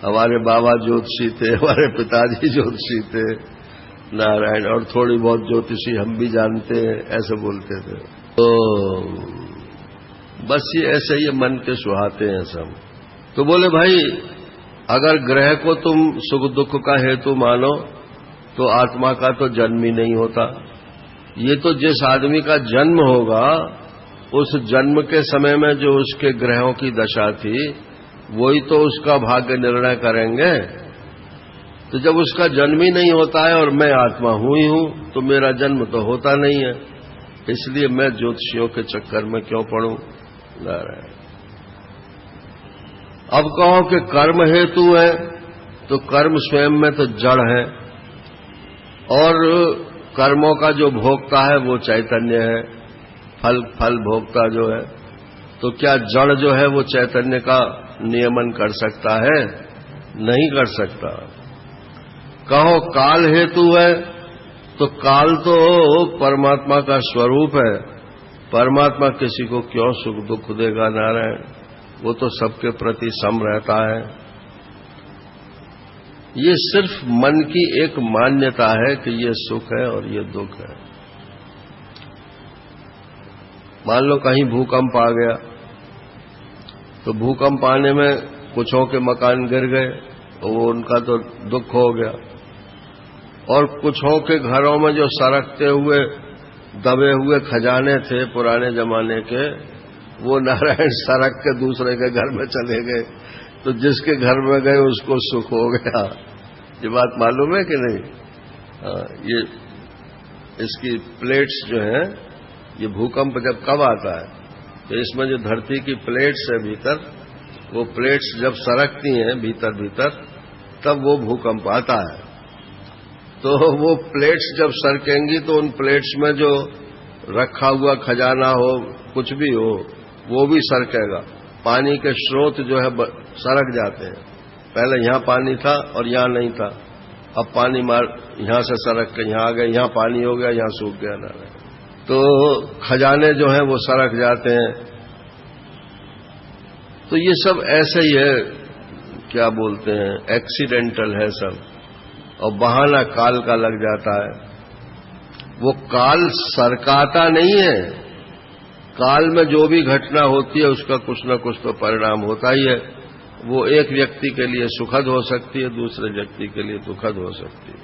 हमारे बाबा ज्योतिषी थे, हमारे पिताजी ज्योतिषी थे नारायण, और थोड़ी बहुत ज्योतिषी हम भी जानते हैं, ऐसे बोलते थे। तो बस ये ऐसे ही मन के सुहाते हैं सब। तो बोले भाई, अगर ग्रह को तुम सुख दुख का हेतु मानो तो आत्मा का तो जन्म ही नहीं होता। ये तो जिस आदमी का जन्म होगा, उस जन्म के समय में जो उसके ग्रहों की दशा थी, वही तो उसका भाग्य निर्णय करेंगे। तो जब उसका जन्म ही नहीं होता है और मैं आत्मा हूं ही हूं, तो मेरा जन्म तो होता नहीं है। इसलिए मैं ज्योतिषियों के चक्कर में क्यों पड़ूं? अब कहो कि कर्म हेतु है, तो कर्म स्वयं में तो जड़ है, और कर्मों का जो भोक्ता है वो चैतन्य है, फल भोक्ता जो है। तो क्या जड़ जो है वो चैतन्य का नियमन कर सकता है? नहीं कर सकता। कहो काल हेतु है, तो काल तो परमात्मा का स्वरूप है। परमात्मा किसी को क्यों सुख दुख देगा? नारायण, वो तो सबके प्रति सम रहता है। ये सिर्फ मन की एक मान्यता है कि ये सुख है और ये दुख है। मान लो कहीं भूकंप आ गया, तो भूकंप आने में कुछों के मकान गिर गए, वो उनका तो दुख हो गया, और कुछों के घरों में जो सरकते हुए दबे हुए खजाने थे पुराने जमाने के, वो नारायण सरक के दूसरे के घर में चले गए, तो जिसके घर में गए उसको सुख हो गया। ये बात मालूम है कि नहीं? ये इसकी प्लेट्स जो हैं, ये भूकंप जब कब आता है, तो इसमें जो धरती की प्लेट्स है भीतर, वो प्लेट्स जब सरकती हैं भीतर भीतर, तब वो भूकंप आता है। तो वो प्लेट्स जब सरकेंगी तो उन प्लेट्स में जो रखा हुआ खजाना हो, कुछ भी हो, वो भी सरकेगा। पानी के स्रोत जो है सरक जाते हैं। पहले यहां पानी था और यहां नहीं था, अब पानी यहां से सरक के यहां आ गया, यहां पानी हो गया, यहां सूख गया ना। तो खजाने जो हैं वो सरक जाते हैं। तो ये सब ऐसे ही है, क्या बोलते हैं, एक्सीडेंटल है सब, और बहाना काल का लग जाता है। वो काल सरकाता नहीं है, काल में जो भी घटना होती है उसका कुछ न कुछ तो परिणाम होता ही है। वो एक व्यक्ति के लिए सुखद हो सकती है, दूसरे व्यक्ति के लिए दुखद हो सकती है।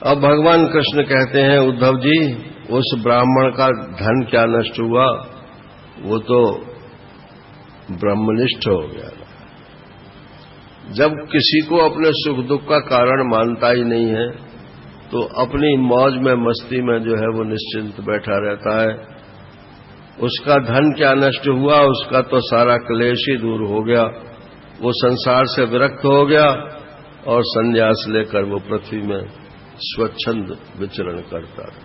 अब भगवान कृष्ण कहते हैं, उद्धव जी, उस ब्राह्मण का धन क्या नष्ट हुआ, वो तो ब्रह्मनिष्ठ हो गया। जब किसी को अपने सुख दुख का कारण मानता ही नहीं है, तो अपनी मौज में मस्ती में जो है वो निश्चिंत बैठा रहता है। उसका धन क्या नष्ट हुआ, उसका तो सारा क्लेश ही दूर हो गया। वो संसार से विरक्त हो गया और संन्यास लेकर वो पृथ्वी में स्वच्छंद विचरण करता है।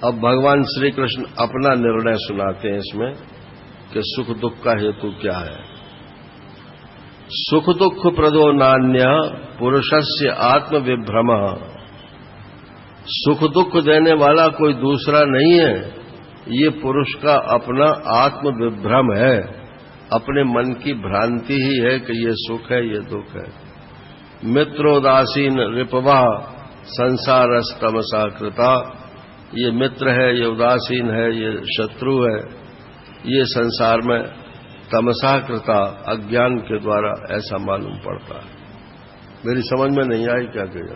अब भगवान श्री कृष्ण अपना निर्णय सुनाते हैं इसमें कि सुख दुख का हेतु क्या है। सुख दुख प्रदो नान्य पुरुषस्य आत्म विभ्रम। सुख दुख देने वाला कोई दूसरा नहीं है, ये पुरुष का अपना आत्म विभ्रम है, अपने मन की भ्रांति ही है कि ये सुख है ये दुख है। मित्रोदासीन रिपवा संसारस्तमसा कृता। ये मित्र है, ये उदासीन है, ये शत्रु है, ये संसार में तमसा कृता, अज्ञान के द्वारा ऐसा मालूम पड़ता है। मेरी समझ में नहीं आई क्या कहेगा।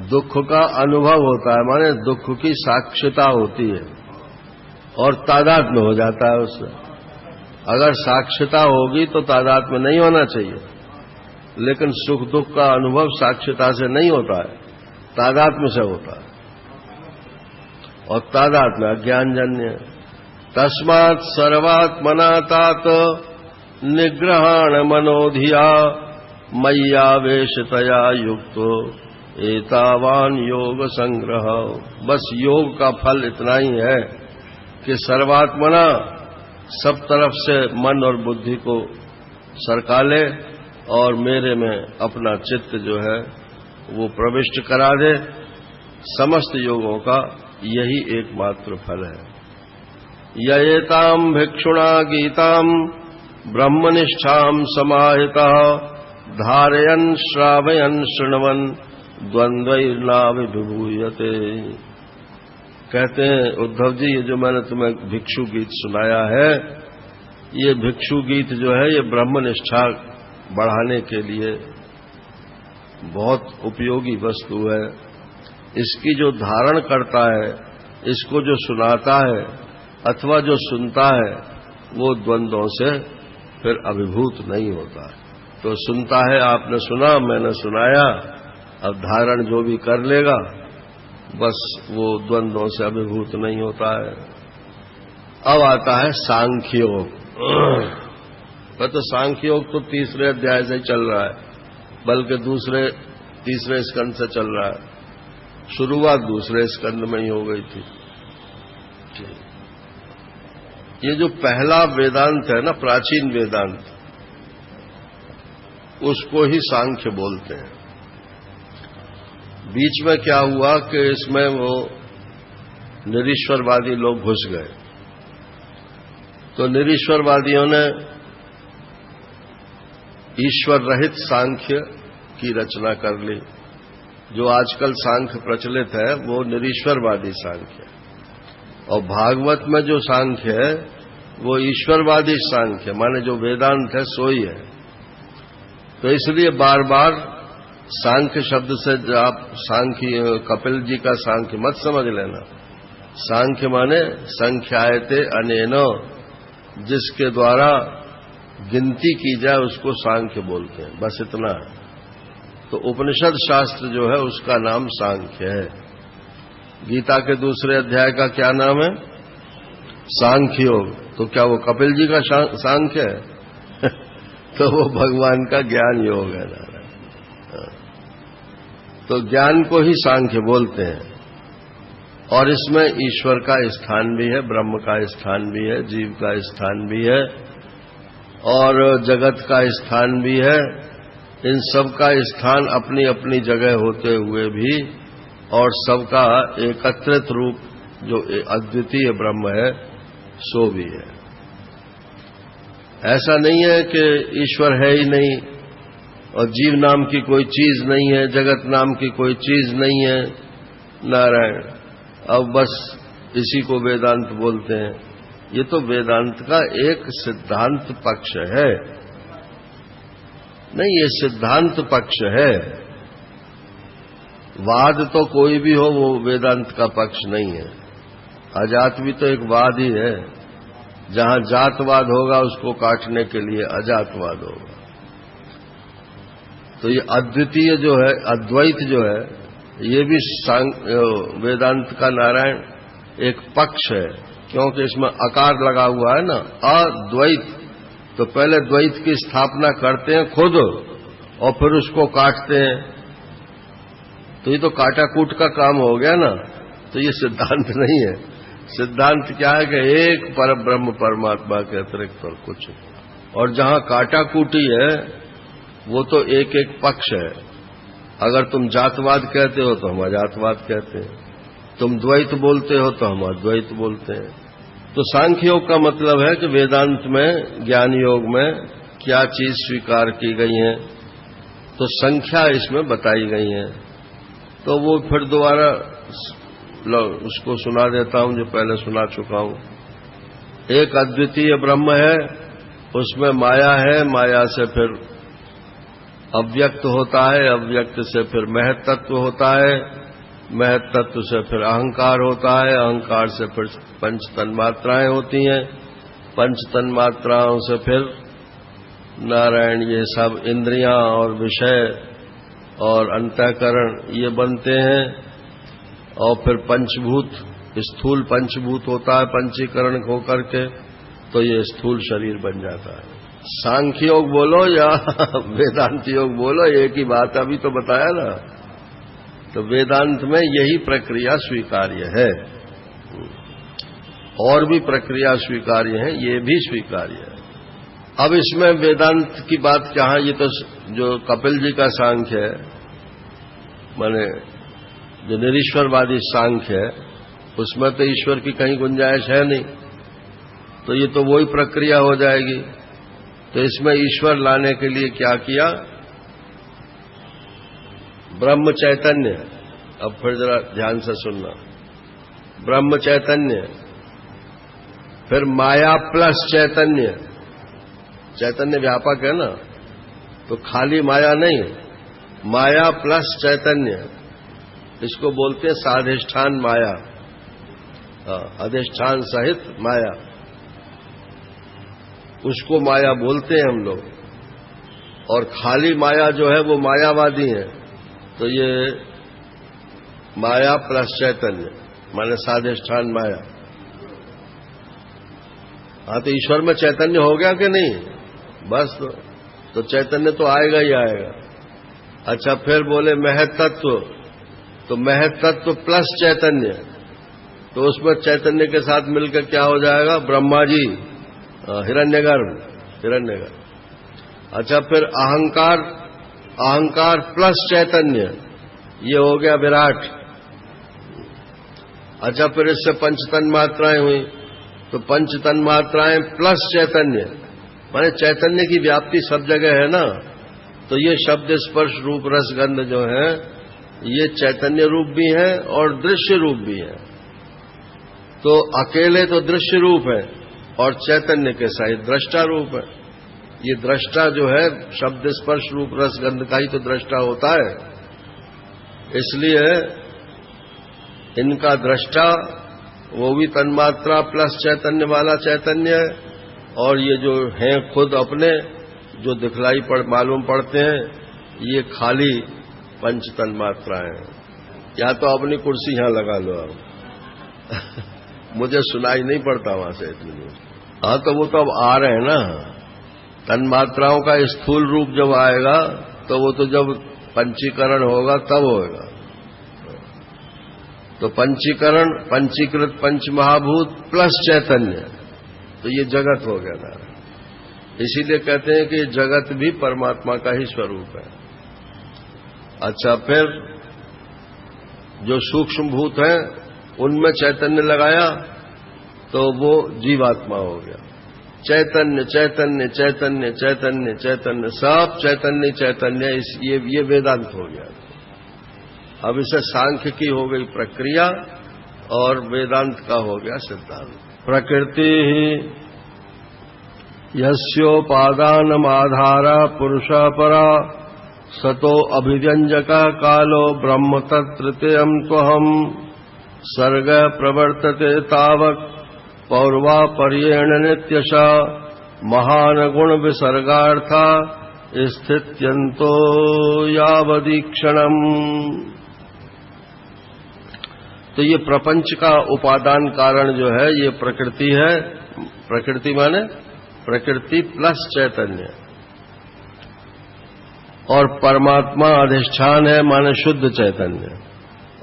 दुख का अनुभव होता है, माने दुख की साक्षिता होती है और तादाद में हो जाता है उससे। अगर साक्षिता होगी तो तादाद में नहीं होना चाहिए, लेकिन सुख दुख का अनुभव साक्षिता से नहीं होता है, तादाद में से होता है, और तादाद में अज्ञानजन्य। तस्मात् सर्वात्मना तात निग्रहाण मनोधिया मय्यावेशतया युक्तो एतावान योग संग्रह। बस योग का फल इतना ही है कि सर्वात्मना सब तरफ से मन और बुद्धि को सरका ले और मेरे में अपना चित्त जो है वो प्रविष्ट करा दे। समस्त योगों का यही एकमात्र फल है। ययेताम भिक्षुणा गीताम ब्रह्मनिष्ठाम समाहितः धारयन् श्रावयन् शृण्वन् द्वंद्वैर्नाभिभूयते। कहते हैं उद्धव जी, ये जो मैंने तुम्हें भिक्षु गीत सुनाया है, ये भिक्षु गीत जो है ये ब्रह्मनिष्ठा बढ़ाने के लिए बहुत उपयोगी वस्तु है। इसकी जो धारण करता है, इसको जो सुनाता है अथवा जो सुनता है, वो द्वंद्वों से फिर अभिभूत नहीं होता। तो सुनता है, आपने सुना, मैंने सुनाया, अब धारण जो भी कर लेगा बस वो द्वंद्वों से अभिभूत नहीं होता है। अब आता है सांख्य योग। तो सांख्य योग तो तीसरे अध्याय से चल रहा है, बल्कि तीसरे स्कंद से चल रहा है। शुरुआत दूसरे स्कंद में ही हो गई थी। ये जो पहला वेदांत है ना, प्राचीन वेदांत, उसको ही सांख्य बोलते हैं। बीच में क्या हुआ कि इसमें वो निरीश्वरवादी लोग घुस गए, तो निरीश्वरवादियों ने ईश्वर रहित सांख्य की रचना कर ली। जो आजकल सांख्य प्रचलित है वो निरीश्वरवादी सांख्य है, और भागवत में जो सांख्य है वो ईश्वरवादी सांख्य, माने जो वेदांत है सो ही है। तो इसलिए बार बार सांख्य शब्द से आप सांख्य कपिल जी का सांख्य मत समझ लेना। सांख्य माने संख्यायते अनेनो, जिसके द्वारा गिनती की जाए उसको सांख्य बोलते हैं, बस इतना है। तो उपनिषद शास्त्र जो है उसका नाम सांख्य है। गीता के दूसरे अध्याय का क्या नाम है? सांख्य योग। तो क्या वो कपिल जी का सांख्य है? तो वो भगवान का ज्ञान योग है नारायण। तो ज्ञान को ही सांख्य बोलते हैं, और इसमें ईश्वर का स्थान भी है, ब्रह्म का स्थान भी है, जीव का स्थान भी है, और जगत का स्थान भी है। इन सब का स्थान अपनी अपनी जगह होते हुए भी, और सबका एकत्रित रूप जो अद्वितीय ब्रह्म है सो भी है। ऐसा नहीं है कि ईश्वर है ही नहीं और जीव नाम की कोई चीज नहीं है, जगत नाम की कोई चीज नहीं है नारायण, अब बस इसी को वेदांत बोलते हैं। ये तो वेदांत का एक सिद्धांत पक्ष है, नहीं, ये सिद्धांत पक्ष है। वाद तो कोई भी हो वो वेदांत का पक्ष नहीं है। अजात भी तो एक वाद ही है। जहां जातवाद होगा उसको काटने के लिए अजातवाद होगा। तो ये अद्वितीय जो है, अद्वैत जो है, ये भी वेदांत का नारायण एक पक्ष है, क्योंकि इसमें अकार लगा हुआ है ना, अद्वैत। तो पहले द्वैत की स्थापना करते हैं खुद और फिर उसको काटते हैं, तो ये तो काटाकूट का काम हो गया ना। तो ये सिद्धांत नहीं है। सिद्धांत क्या है कि एक परब्रह्म परमात्मा के अतिरिक्त और कुछ, और जहां काटाकूटी है वो तो एक एक पक्ष है। अगर तुम जातवाद कहते हो तो हम अजातवाद कहते हैं, तुम द्वैत बोलते हो तो हम अद्वैत बोलते हैं। तो सांख्य योग का मतलब है कि वेदांत में, ज्ञान योग में क्या चीज स्वीकार की गई है, तो संख्या इसमें बताई गई है। तो वो फिर दोबारा उसको सुना देता हूं जो पहले सुना चुका हूं। एक अद्वितीय ब्रह्म है, उसमें माया है, माया से फिर अव्यक्त होता है, अव्यक्त से फिर महत्तत्व होता है, महत्तत्व से फिर अहंकार होता है, अहंकार से फिर पंच तन्मात्राएं होती हैं, पंच तन्मात्राओं से फिर नारायण ये सब इंद्रियां और विषय और अंतःकरण ये बनते हैं, और फिर पंचभूत, स्थूल पंचभूत होता है पंचीकरण होकर के, तो ये स्थूल शरीर बन जाता है। सांख्य योग बोलो या वेदांत योग बोलो, एक ही बात अभी तो बताया ना। तो वेदांत में यही प्रक्रिया स्वीकार्य है, और भी प्रक्रिया स्वीकार्य है, ये भी स्वीकार्य है। अब इसमें वेदांत की बात क्या है? ये तो जो कपिल जी का सांख्य है, माने जो निरीश्वरवादी सांख्य है, उसमें तो ईश्वर की कहीं गुंजाइश है नहीं, तो ये तो वही प्रक्रिया हो जाएगी। तो इसमें ईश्वर लाने के लिए क्या किया? ब्रह्म चैतन्य, अब फिर जरा ध्यान से सुनना, ब्रह्म चैतन्य, फिर माया प्लस चैतन्य। चैतन्य व्यापक है ना, तो खाली माया नहीं, माया प्लस चैतन्य, इसको बोलते हैं साधिष्ठान माया, अधिष्ठान सहित माया, उसको माया बोलते हैं हम लोग। और खाली माया जो है वो मायावादी है, तो ये माया प्लस चैतन्य माने साधिष्ठान माया। हाँ, तो ईश्वर में चैतन्य हो गया कि नहीं? बस तो चैतन्य तो आएगा ही आएगा। अच्छा, फिर बोले महत्तत्व, तो महत्तत्व प्लस चैतन्य, तो उसमें चैतन्य के साथ मिलकर क्या हो जाएगा? ब्रह्मा जी, हिरण्यगर्भ। अच्छा, फिर अहंकार, अहंकार प्लस चैतन्य, ये हो गया विराट। अच्छा, फिर इससे पंच तन्मात्राएं हुई, तो पंच तन्मात्राएं प्लस चैतन्य, माने चैतन्य की व्याप्ति सब जगह है ना। तो ये शब्द स्पर्श रूप रस गंध जो है ये चैतन्य रूप भी है और दृश्य रूप भी है। तो अकेले तो दृश्य रूप है और चैतन्य के साथ दृष्टा रूप है। ये दृष्टा जो है शब्द स्पर्श रूप रस गंध का ही तो दृष्टा होता है, इसलिए इनका दृष्टा वो भी तन्मात्रा प्लस चैतन्य वाला चैतन्य है, और ये जो हैं खुद अपने जो दिखलाई मालूम पड़ते हैं ये खाली पंच तन्मात्राएं हैं। या तो अपनी कुर्सी यहां लगा लो आप मुझे सुनाई नहीं पड़ता वहां से इतनी दूर। हाँ तो वो तो अब आ रहे हैं ना, तन्मात्राओं का स्थूल रूप जब आएगा तो वो तो जब पंचीकरण होगा तब होगा। तो पंचीकरण पंचीकृत पंच महाभूत प्लस चैतन्य, तो ये जगत हो गया ना। इसीलिए कहते हैं कि जगत भी परमात्मा का ही स्वरूप है। अच्छा, फिर जो सूक्ष्म भूत हैं उनमें चैतन्य लगाया तो वो जीवात्मा हो गया। चैतन्य चैतन्य चैतन्य चैतन्य चैतन्य सब चैतन्य चैतन्य, ये वेदांत हो गया। अब इसे सांख्य की हो गई प्रक्रिया और वेदांत का हो गया सिद्धांत। प्रकृति ही यस्योपादानमाधारा पुरुषा परा सतो अभिव्यंजका कालो ब्रह्म तत्तृतीयं त्वहम् सर्ग प्रवर्तते तावक पौर्वापर्येण नित्यशा महान गुण विसर्गार्था स्थित्यंतो यावदीक्षणम्। तो ये प्रपंच का उपादान कारण जो है ये प्रकृति है। प्रकृति माने प्रकृति प्लस चैतन्य, और परमात्मा अधिष्ठान है माने शुद्ध चैतन्य,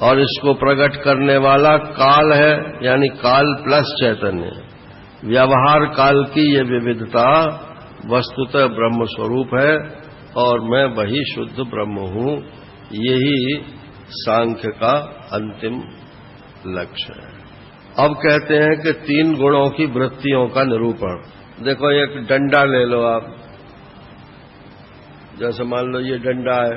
और इसको प्रकट करने वाला काल है यानी काल प्लस चैतन्य। व्यवहार काल की ये विविधता वस्तुतः ब्रह्म स्वरूप है और मैं वही शुद्ध ब्रह्म हूं। यही सांख्य का अंतिम लक्ष्य है। अब कहते हैं कि तीन गुणों की वृत्तियों का निरूपण। देखो, एक डंडा ले लो आप, जैसे मान लो ये डंडा है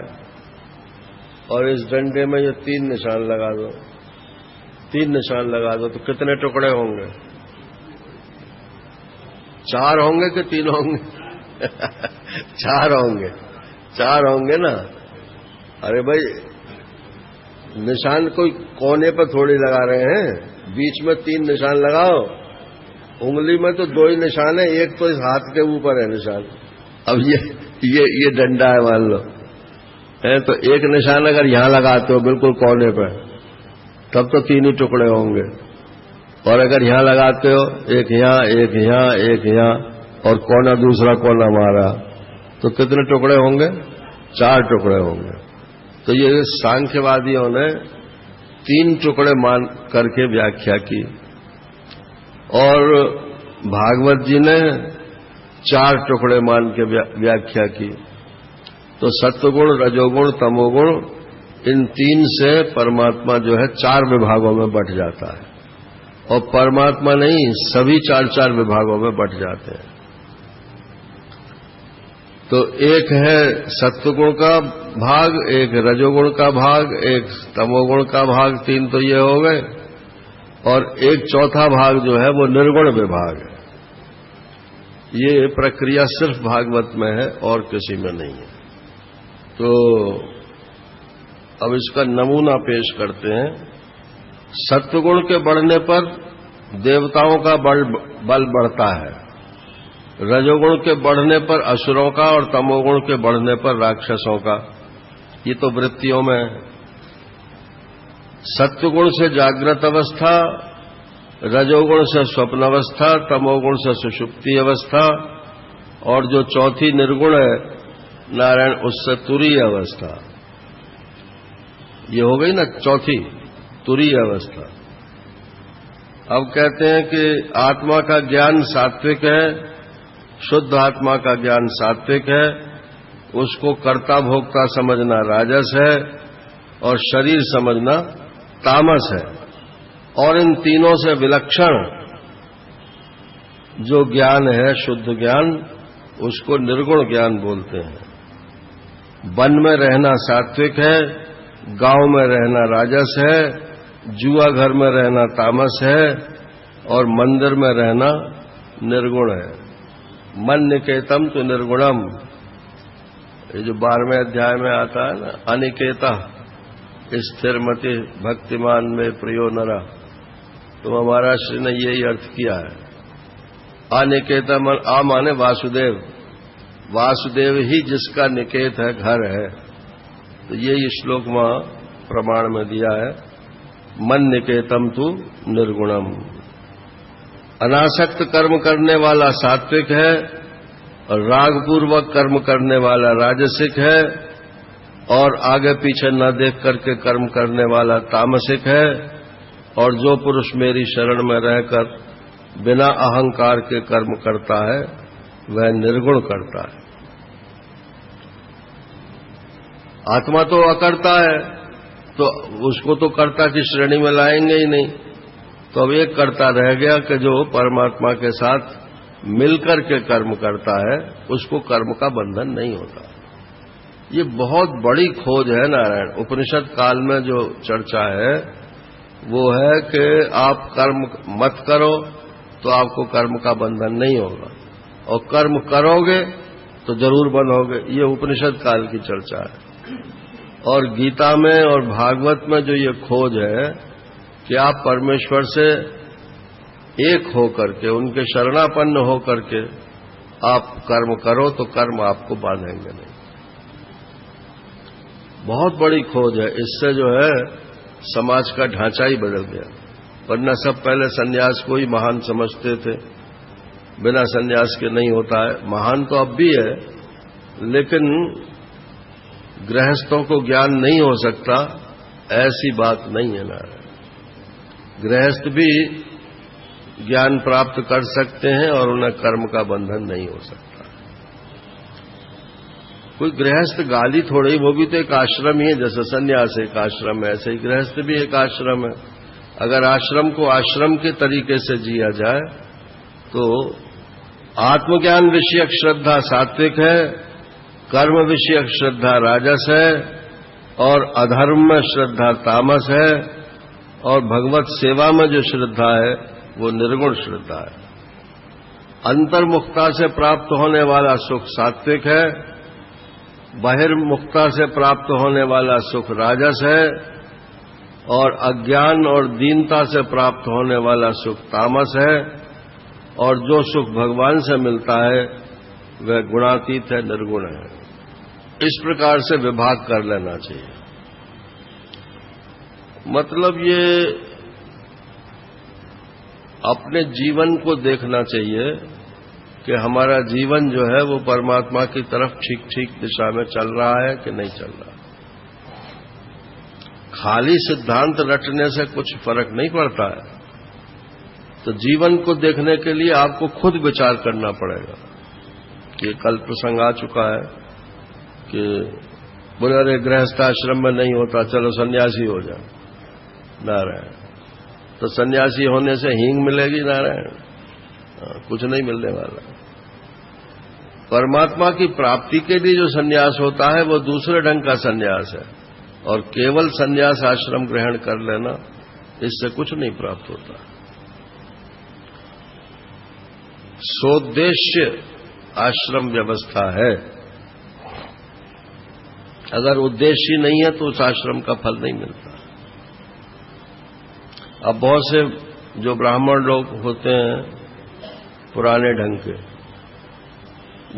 और इस डंडे में ये तीन निशान लगा दो, तीन निशान लगा दो तो कितने टुकड़े होंगे? चार होंगे कि तीन होंगे? चार होंगे, चार होंगे ना। अरे भाई, निशान कोई कोने पर थोड़ी लगा रहे हैं, बीच में तीन निशान लगाओ। उंगली में तो दो ही निशान है, एक तो इस हाथ के ऊपर है निशान। अब ये डंडा है मान लो है, तो एक निशान अगर यहां लगाते हो बिल्कुल कोने पर तब तो तीन ही टुकड़े होंगे, और अगर यहां लगाते हो एक यहां एक यहां एक यहां और कोना दूसरा कोना मारा तो कितने टुकड़े होंगे? चार टुकड़े होंगे। तो ये सांख्यवादियों ने तीन टुकड़े मान करके व्याख्या की और भागवत जी ने चार टुकड़े मान के व्याख्या की। तो सत्वगुण, रजोगुण, तमोगुण, इन तीन से परमात्मा जो है चार विभागों में बंट जाता है, और परमात्मा नहीं, सभी चार चार विभागों में बंट जाते हैं। तो एक है सत्वगुण का भाग, एक रजोगुण का भाग, एक तमोगुण का भाग, तीन तो ये हो गए, और एक चौथा भाग जो है वो निर्गुण विभाग है। ये प्रक्रिया सिर्फ भागवत में है और किसी में नहीं है। तो अब इसका नमूना पेश करते हैं। सत्वगुण के बढ़ने पर देवताओं का बल बढ़ता है, रजोगुण के बढ़ने पर असुरों का और तमोगुण के बढ़ने पर राक्षसों का। ये तो वृत्तियों में है। सत्वगुण से जागृत अवस्था, रजोगुण से स्वप्न अवस्था, तमोगुण से सुषुप्ति अवस्था, और जो चौथी निर्गुण है नारायण, उससे तुरीय अवस्था। ये हो गई ना चौथी, तुरीय अवस्था। अब कहते हैं कि आत्मा का ज्ञान सात्विक है, शुद्ध आत्मा का ज्ञान सात्विक है, उसको कर्ता भोक्ता समझना राजस है, और शरीर समझना तामस है। और इन तीनों से विलक्षण जो ज्ञान है शुद्ध ज्ञान, उसको निर्गुण ज्ञान बोलते हैं। वन में रहना सात्विक है, गांव में रहना राजस है, जुआ घर में रहना तामस है और मंदिर में रहना निर्गुण है। मन निकेतम तो निर्गुणम, ये जो 12वें अध्याय में आता है ना, अनिकेता स्थिरमति भक्तिमान में प्रियो नरा, तो हमारा श्री ने यही अर्थ किया है। अनिकेतम, आ माने वासुदेव, वासुदेव ही जिसका निकेत है, घर है। तो ये श्लोक में प्रमाण में दिया है, मन निकेतम तु निर्गुणम। अनासक्त कर्म करने वाला सात्विक है और रागपूर्वक कर्म करने वाला राजसिक है और आगे पीछे न देख करके कर्म करने वाला तामसिक है। और जो पुरुष मेरी शरण में रहकर बिना अहंकार के कर्म करता है वह निर्गुण करता है। आत्मा तो अकर्ता है, तो उसको तो कर्ता की श्रेणी में लाएंगे ही नहीं। तो अब एक कर्ता रह गया कि जो परमात्मा के साथ मिलकर के कर्म करता है, उसको कर्म का बंधन नहीं होता। ये बहुत बड़ी खोज है नारायण। उपनिषद काल में जो चर्चा है वो है कि आप कर्म मत करो तो आपको कर्म का बंधन नहीं होगा, और कर्म करोगे तो जरूर बंधोगे। ये उपनिषद काल की चर्चा है। और गीता में और भागवत में जो ये खोज है कि आप परमेश्वर से एक होकर के, उनके शरणापन्न होकर के आप कर्म करो तो कर्म आपको बांधेंगे नहीं। बहुत बड़ी खोज है। इससे जो है समाज का ढांचा ही बदल गया। वरना सब पहले सन्यास को ही महान समझते थे, बिना सन्यास के नहीं होता है। महान तो अब भी है, लेकिन गृहस्थों को ज्ञान नहीं हो सकता ऐसी बात नहीं है नारायण। गृहस्थ भी ज्ञान प्राप्त कर सकते हैं और उन्हें कर्म का बंधन नहीं हो सकता। कोई गृहस्थ गाली थोड़ी, वो भी तो एक आश्रम ही है। जैसे सन्यास एक आश्रम है, ऐसे ही गृहस्थ भी एक आश्रम है। अगर आश्रम को आश्रम के तरीके से जिया जाए तो आत्मज्ञान विषयक श्रद्धा सात्विक है, कर्म विषयक श्रद्धा राजस है और अधर्म में श्रद्धा तामस है, और भगवत सेवा में जो श्रद्धा है वो निर्गुण श्रद्धा है। अंतर्मुखता से प्राप्त होने वाला सुख सात्विक है, बहिर्मुखता से प्राप्त होने वाला सुख राजस है, और अज्ञान और दीनता से प्राप्त होने वाला सुख तामस है, और जो सुख भगवान से मिलता है वह गुणातीत है, निर्गुण है। इस प्रकार से विभाग कर लेना चाहिए। मतलब ये अपने जीवन को देखना चाहिए कि हमारा जीवन जो है वो परमात्मा की तरफ ठीक ठीक दिशा में चल रहा है कि नहीं चल रहा। खाली सिद्धांत रटने से कुछ फर्क नहीं पड़ता है। तो जीवन को देखने के लिए आपको खुद विचार करना पड़ेगा। ये कल प्रसंग आ चुका है कि बोले अरे गृहस्थाश्रम में नहीं होता, चलो सन्यासी हो जाओ। नारायण, तो सन्यासी होने से हींग मिलेगी नारायण? कुछ नहीं मिलने वाला। परमात्मा की प्राप्ति के लिए जो सन्यास होता है वो दूसरे ढंग का सन्यास है, और केवल सन्यास आश्रम ग्रहण कर लेना, इससे कुछ नहीं प्राप्त होता। सोद्देश्य आश्रम व्यवस्था है। अगर उद्देश्य ही नहीं है तो उस आश्रम का फल नहीं मिलता। अब बहुत से जो ब्राह्मण लोग होते हैं पुराने ढंग के,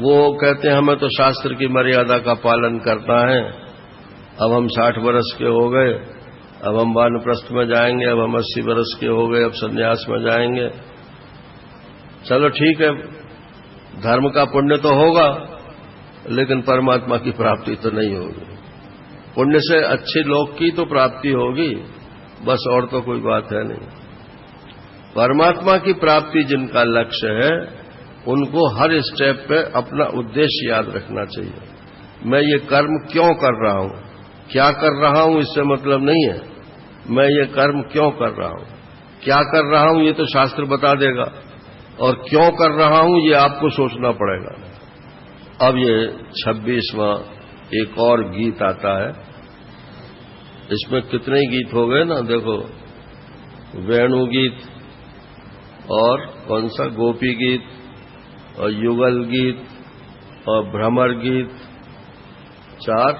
वो कहते हैं हमें तो शास्त्र की मर्यादा का पालन करना है। अब हम 60 वर्ष के हो गए, अब हम वानप्रस्थ में जाएंगे, अब हम 80 वर्ष के हो गए, अब सन्यास में जाएंगे। चलो ठीक है, धर्म का पुण्य तो होगा लेकिन परमात्मा की प्राप्ति तो नहीं होगी। पुण्य से अच्छे लोक की तो प्राप्ति होगी, बस, और तो कोई बात है नहीं। परमात्मा की प्राप्ति जिनका लक्ष्य है उनको हर स्टेप पे अपना उद्देश्य याद रखना चाहिए। मैं ये कर्म क्यों कर रहा हूं, क्या कर रहा हूं इससे मतलब नहीं है। मैं ये कर्म क्यों कर रहा हूं, क्या कर रहा हूं ये तो शास्त्र बता देगा। और क्यों कर रहा हूं ये आपको सोचना पड़ेगा। अब ये 26वां एक और गीत आता है। इसमें कितने गीत हो गए ना, देखो, वेणु गीत और कौन सा गोपी गीत और युगल गीत और भ्रमर गीत, 4,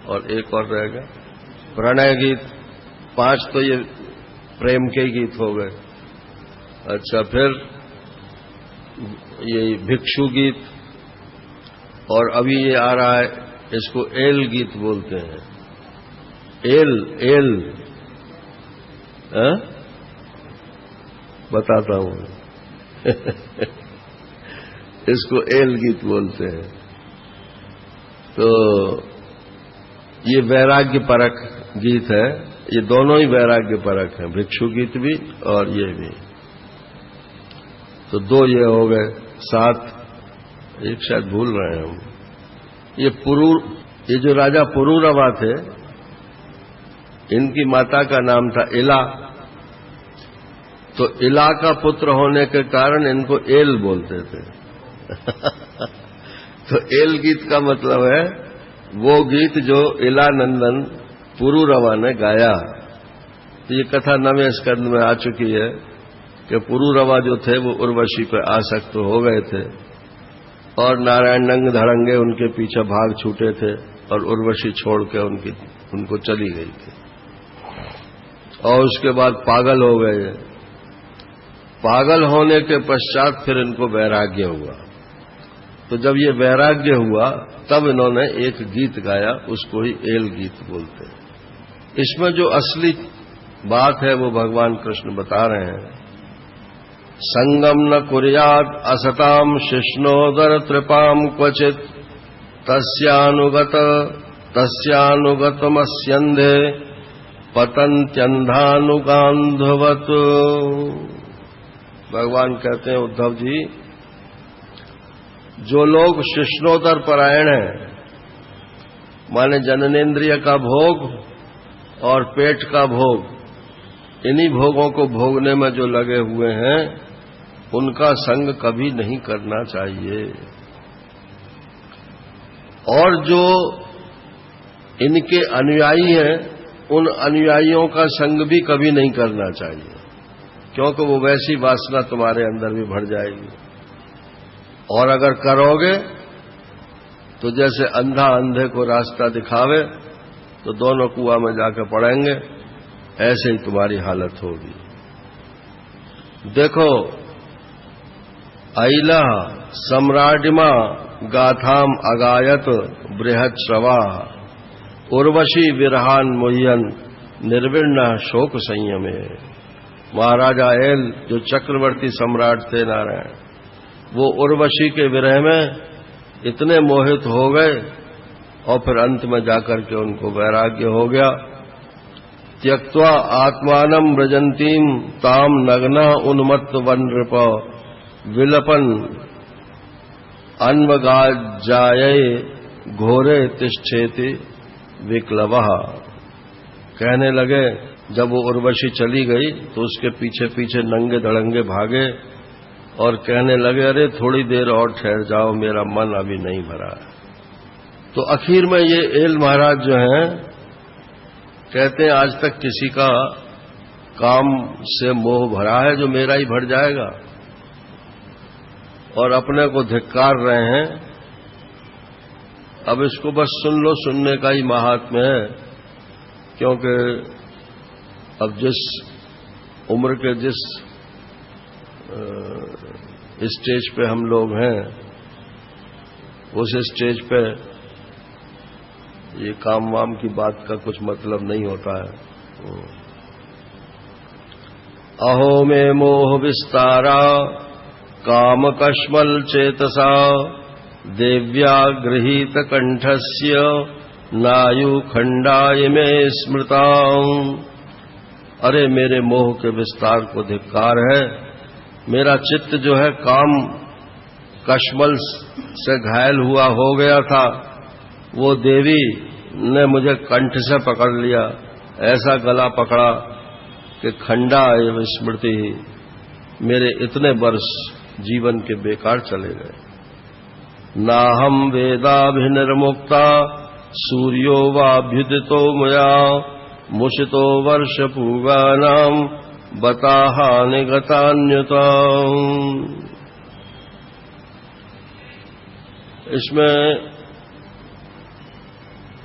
और एक और रह गया प्रणय गीत, 5 तो ये प्रेम के गीत हो गए। अच्छा, फिर ये भिक्षु गीत, और अभी ये आ रहा है, इसको एल गीत बोलते हैं। एल बताता हूं इसको एल गीत बोलते हैं। तो ये वैराग्य परक गीत है, ये दोनों ही वैराग्य परक हैं, भिक्षु गीत भी और ये भी। तो 2 ये हो गए, 7, एक शायद भूल रहे हैं हम। ये जो राजा पुरूरवा थे, इनकी माता का नाम था इला। तो इला का पुत्र होने के कारण इनको एल बोलते थे तो एल गीत का मतलब है वो गीत जो इला नंदन पुरूरवा ने गाया। तो ये कथा 9वें स्कंद में आ चुकी है कि पुरूरवा जो थे वो उर्वशी पर आसक्त हो गए थे और नारायण नंग धड़ंगे उनके पीछे भाग छूटे थे और उर्वशी छोड़ के उनको चली गई थी। और उसके बाद पागल हो गए। पागल होने के पश्चात फिर इनको वैराग्य हुआ। तो जब ये वैराग्य हुआ तब इन्होंने एक गीत गाया, उसको ही एल गीत बोलते हैं। इसमें जो असली बात है वो भगवान कृष्ण बता रहे हैं। संगम न कुर्यात् असताम शिष्णोदर त्रिपाम क्वचित तस्यानुगतमस्यन्धे पतन्त्यन्धानुगान्धवत्। भगवान कहते हैं, उद्धव जी, जो लोग शिष्णोदर परायण हैं, माने जननेन्द्रिय का भोग और पेट का भोग, इन्हीं भोगों को भोगने में जो लगे हुए हैं, उनका संग कभी नहीं करना चाहिए। और जो इनके अनुयायी हैं, उन अनुयायियों का संग भी कभी नहीं करना चाहिए, क्योंकि वो वैसी वासना तुम्हारे अंदर भी भर जाएगी। और अगर करोगे तो जैसे अंधा अंधे को रास्ता दिखावे तो दोनों कुआं में जाकर पड़ेंगे, ऐसे ही तुम्हारी हालत होगी। देखो, ऐला सम्राडिमा गाथाम अगायत बृहत श्रवा उर्वशी विरहान मुह्यन निर्विण्ण शोक संयमे। महाराजा एल जो चक्रवर्ती सम्राट थे नारायण, वो उर्वशी के विरह में इतने मोहित हो गए और फिर अंत में जाकर के उनको वैराग्य हो गया। त्यक्त्वा आत्मानं व्रजंतीम ताम नग्ना उन्मत्त वनृप विलपन अन्वगाजाये घोरे तिष्ठेति विक्लवः। कहने लगे, जब वो उर्वशी चली गई तो उसके पीछे पीछे नंगे धड़ंगे भागे और कहने लगे, अरे थोड़ी देर और ठहर जाओ, मेरा मन अभी नहीं भरा है। तो आखिर में ये एल महाराज जो हैं, कहते हैं, आज तक किसी का काम से मोह भरा है जो मेरा ही भर जाएगा, और अपने को धिक्कार रहे हैं। अब इसको बस सुन लो, सुनने का ही महात्म्य है, क्योंकि अब जिस उम्र के जिस स्टेज पे हम लोग हैं, उस स्टेज पे ये काम वाम की बात का कुछ मतलब नहीं होता है। अहो में मोह विस्तारा काम कश्मल चेतसा देव्या गृहीत कंठस्य नायु खंडाय में स्मृता। अरे मेरे मोह के विस्तार को धिक्कार है। मेरा चित्त जो है काम कश्मल से घायल हुआ हो गया था, वो देवी ने मुझे कंठ से पकड़ लिया, ऐसा गला पकड़ा कि खंडा एवं स्मृति, मेरे इतने वर्ष जीवन के बेकार चले गए। नाहम वेदाभिनिर्मुक्ता सूर्यो वाभ्युदितो मया मुषितो वर्षपूगानां बताहानि गतान्यता। इसमें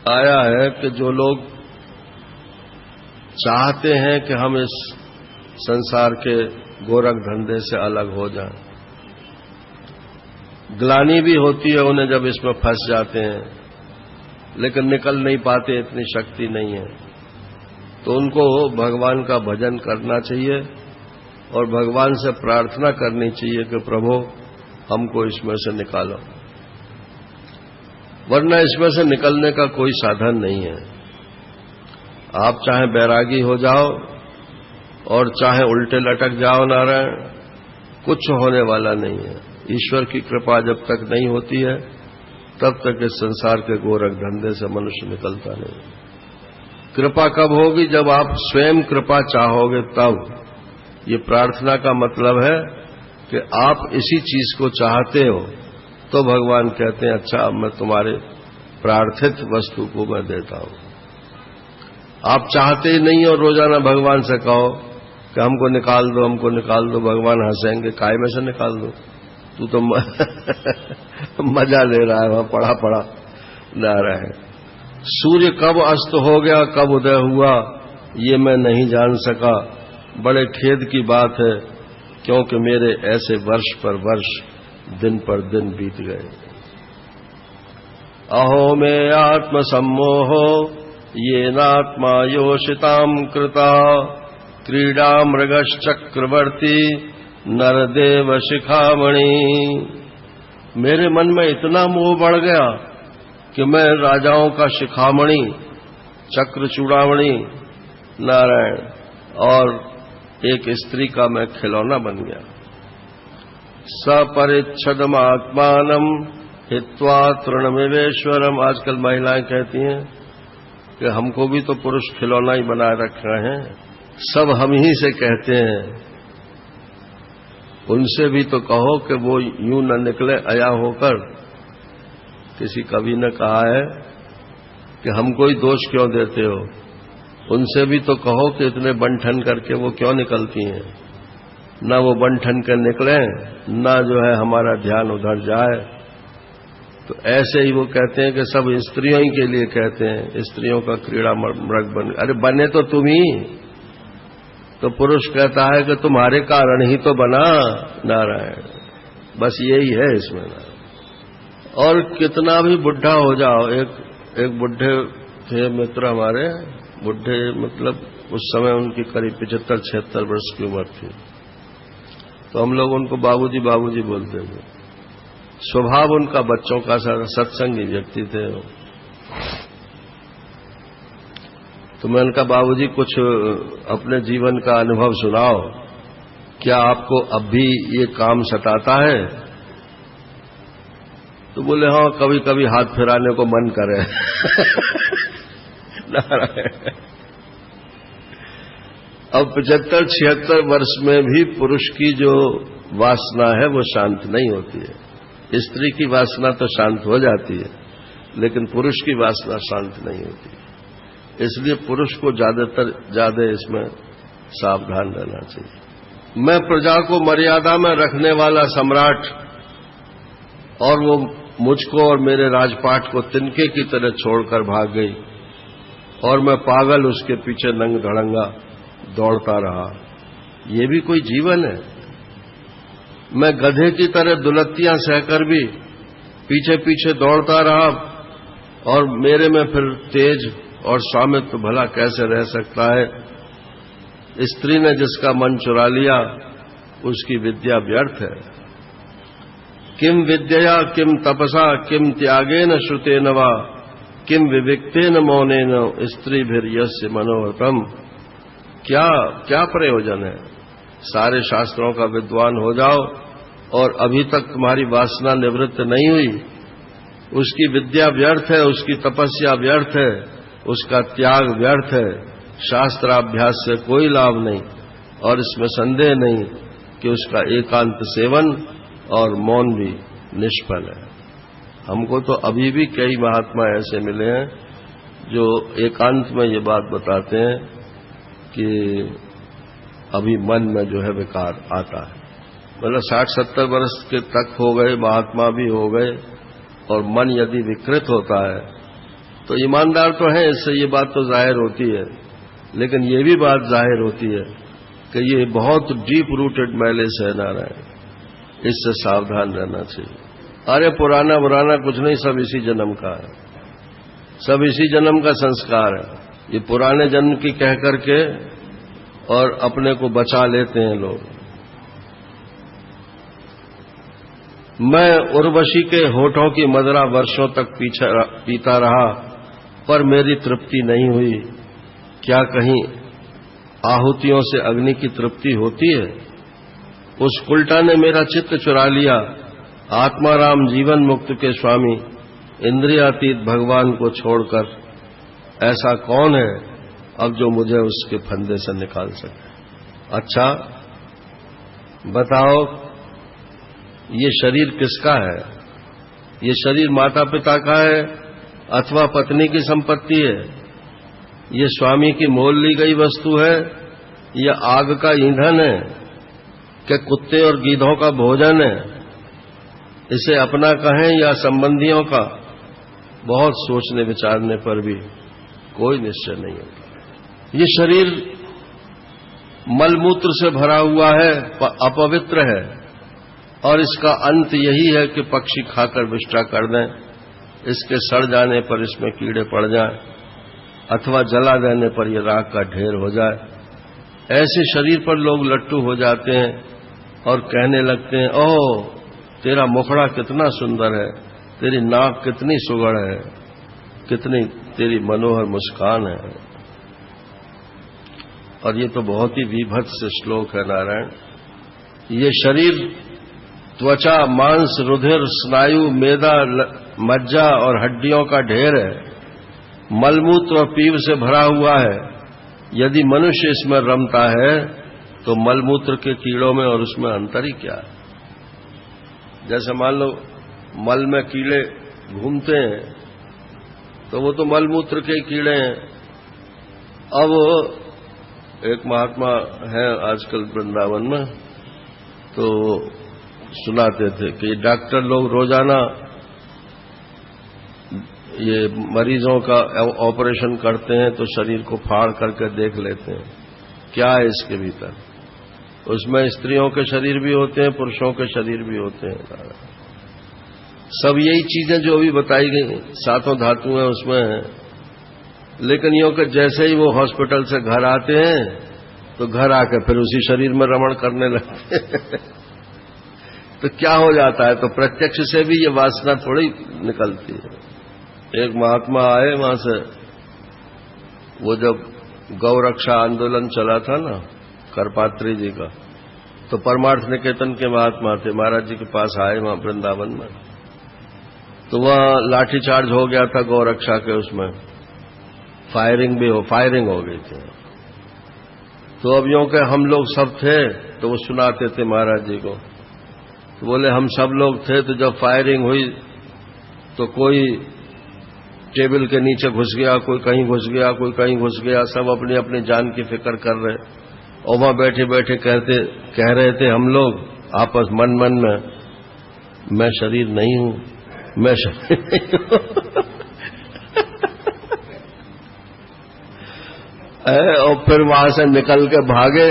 आया है कि जो लोग चाहते हैं कि हम इस संसार के गोरख धंधे से अलग हो जाएं, ग्लानि भी होती है उन्हें जब इसमें फंस जाते हैं, लेकिन निकल नहीं पाते, इतनी शक्ति नहीं है, तो उनको भगवान का भजन करना चाहिए और भगवान से प्रार्थना करनी चाहिए कि प्रभु हमको इसमें से निकालो, वरना इसमें से निकलने का कोई साधन नहीं है। आप चाहे बैरागी हो जाओ और चाहे उल्टे लटक जाओ नारायण, कुछ होने वाला नहीं है। ईश्वर की कृपा जब तक नहीं होती है तब तक इस संसार के गोरख धंधे से मनुष्य निकलता नहीं। कृपा कब होगी? जब आप स्वयं कृपा चाहोगे तब। ये प्रार्थना का मतलब है कि आप इसी चीज को चाहते हो तो भगवान कहते हैं अच्छा अब मैं तुम्हारे प्रार्थित वस्तु को मैं देता हूं। आप चाहते ही नहीं और रोजाना भगवान से कहो कि हमको निकाल दो, हमको निकाल दो, भगवान हंसेंगे, काय में से निकाल दो, तू तो मजा ले रहा है, वहां पड़ा पड़ा ना रहे। सूर्य कब अस्त हो गया, कब उदय हुआ, ये मैं नहीं जान सका। बड़े खेद की बात है, क्योंकि मेरे ऐसे वर्ष पर वर्ष दिन पर दिन बीत गए। अहो मे आत्म सम्मोहो ये नात्मा योषिताम कृता क्रीडा मृगश्चक्रवर्ती नरदेव शिखामणि। मेरे मन में इतना मोह बढ़ गया कि मैं राजाओं का शिखामणि, चक्र चूड़ामणि नारायण और एक स्त्री का मैं खिलौना बन गया। सपरिच्छदमात्मानम हित्वा तृणमिवेश्वरम। आजकल महिलाएं कहती हैं कि हमको भी तो पुरुष खिलौना ही बनाए रख रहे हैं, सब हम ही से कहते हैं। उनसे भी तो कहो कि वो यूं न निकले अया होकर। किसी कवि ने कहा है कि हमको ही दोष क्यों देते हो, उनसे भी तो कहो कि इतने बंठन करके वो क्यों निकलती हैं। न वो बंठन के निकले, न जो है हमारा ध्यान उधर जाए। तो ऐसे ही वो कहते हैं कि सब स्त्रियों ही के लिए कहते हैं, स्त्रियों का क्रीड़ा मृग बन। अरे बने तो तुम ही, तो पुरुष कहता है कि तुम्हारे कारण ही तो बना नारायण। बस यही है इसमें। और कितना भी बुढ़ा हो जाओ, एक बुढ़े थे मित्र हमारे, बुढ़े मतलब उस समय उनकी करीब 75-76 वर्ष की उम्र थी, तो हम लोग उनको बाबूजी बाबूजी बोलते थे। स्वभाव उनका बच्चों का सत्संगी व्यक्ति थे। तो मैं उनका बाबूजी कुछ अपने जीवन का अनुभव सुनाओ, क्या आपको अब भी ये काम सताता है? तो बोले हाँ, कभी कभी हाथ फिराने को मन करे। अब 75-76 वर्ष में भी पुरुष की जो वासना है वो शांत नहीं होती है। स्त्री की वासना तो शांत हो जाती है, लेकिन पुरुष की वासना शांत नहीं होती। इसलिए पुरुष को ज्यादा इसमें सावधान रहना चाहिए। मैं प्रजा को मर्यादा में रखने वाला सम्राट, और वो मुझको और मेरे राजपाट को तिनके की तरह छोड़कर भाग गई, और मैं पागल उसके पीछे नंग धड़ंगा दौड़ता रहा। ये भी कोई जीवन है? मैं गधे की तरह दुलत्तियां सहकर भी पीछे पीछे दौड़ता रहा, और मेरे में फिर तेज और स्वामित्व भला कैसे रह सकता है? स्त्री ने जिसका मन चुरा लिया उसकी विद्या व्यर्थ है। किम विद्यया किम तपसा किम त्यागेन श्रुतेन वा किम विविक्तेन मौनेन स्त्रीभिर्यस्य मनोरथम। क्या क्या प्रयोजन है? सारे शास्त्रों का विद्वान हो जाओ और अभी तक तुम्हारी वासना निवृत्त नहीं हुई, उसकी विद्या व्यर्थ है, उसकी तपस्या व्यर्थ है, उसका त्याग व्यर्थ है। शास्त्राभ्यास से कोई लाभ नहीं, और इसमें संदेह नहीं कि उसका एकांत सेवन और मौन भी निष्फल है। हमको तो अभी भी कई महात्मा ऐसे मिले हैं जो एकांत में ये बात बताते हैं कि अभी मन में जो है विकार आता है। मतलब 60-70 वर्ष के तक हो गए, महात्मा भी हो गए, और मन यदि विकृत होता है तो ईमानदार तो है, इससे ये बात तो जाहिर होती है, लेकिन ये भी बात जाहिर होती है कि ये बहुत डीप रूटेड मैलेस है नारायण, इससे सावधान रहना चाहिए। अरे पुराना पुराना कुछ नहीं, सब इसी जन्म का है, सब इसी जन्म का संस्कार है। ये पुराने जन्म की कह करके और अपने को बचा लेते हैं लोग। मैं उर्वशी के होठों की मदिरा वर्षों तक पीता रहा, पर मेरी तृप्ति नहीं हुई। क्या कहीं आहुतियों से अग्नि की तृप्ति होती है? उस उल्टा ने मेरा चित्त चुरा लिया। आत्माराम जीवन मुक्त के स्वामी इंद्रियातीत भगवान को छोड़कर ऐसा कौन है अब जो मुझे उसके फंदे से निकाल सके? अच्छा बताओ, ये शरीर किसका है? ये शरीर माता पिता का है अथवा पत्नी की संपत्ति है? ये स्वामी की मोल ली गई वस्तु है या आग का ईंधन है? क्या कुत्ते और गीधों का भोजन है? इसे अपना कहें या संबंधियों का? बहुत सोचने विचारने पर भी कोई निश्चय नहीं होता। ये शरीर मलमूत्र से भरा हुआ है, अपवित्र है, और इसका अंत यही है कि पक्षी खाकर विष्टा कर दें, इसके सड़ जाने पर इसमें कीड़े पड़ जाएं, अथवा जला देने पर यह राख का ढेर हो जाए। ऐसे शरीर पर लोग लट्टू हो जाते हैं और कहने लगते हैं, ओह तेरा मुखड़ा कितना सुंदर है, तेरी नाक कितनी सुगढ़ है, कितनी तेरी मनोहर मुस्कान है। और ये तो बहुत ही विभत्स श्लोक है नारायण। ये शरीर त्वचा, मांस, रुधिर, स्नायु, मेदा, मज्जा और हड्डियों का ढेर है, मलमूत्र और पीव से भरा हुआ है। यदि मनुष्य इसमें रमता है तो मलमूत्र के कीड़ों में और उसमें अंतर ही क्या है? जैसे मान लो मल में कीड़े घूमते हैं तो वो तो मलमूत्र के कीड़े हैं। अब एक महात्मा है आजकल वृंदावन में, तो सुनाते थे कि डॉक्टर लोग रोजाना ये मरीजों का ऑपरेशन करते हैं तो शरीर को फाड़ करके देख लेते हैं क्या है इसके भीतर। उसमें स्त्रियों के शरीर भी होते हैं, पुरुषों के शरीर भी होते हैं, सब यही चीजें जो अभी बताई गई, सातों धातुएं उसमें हैं। लेकिन यूं कि जैसे ही वो हॉस्पिटल से घर आते हैं तो घर आकर फिर उसी शरीर में रमण करने लगते हैं। तो क्या हो जाता है? तो प्रत्यक्ष से भी ये वासना थोड़ी निकलती है। एक महात्मा आए वहां से, वो जब गौरक्षा आंदोलन चला था ना करपात्री जी का, तो परमार्थ निकेतन के महात्मा थे, महाराज जी के पास आए वहां वृंदावन में। तो वहां लाठीचार्ज हो गया था गौरक्षा के, उसमें फायरिंग हो गई थी। तो अब यूं के हम लोग सब थे तो वो सुनाते थे महाराज जी को, तो बोले हम सब लोग थे तो जब फायरिंग हुई तो कोई टेबल के नीचे घुस गया, कोई कहीं घुस गया, कोई कहीं घुस गया, सब अपनी अपनी जान की फिक्र कर रहे। और वहां बैठे बैठे कह रहे थे हम लोग आपस मन में, मैं शरीर नहीं हूं, मैं शरीर नहीं हूं। और फिर वहां से निकल के भागे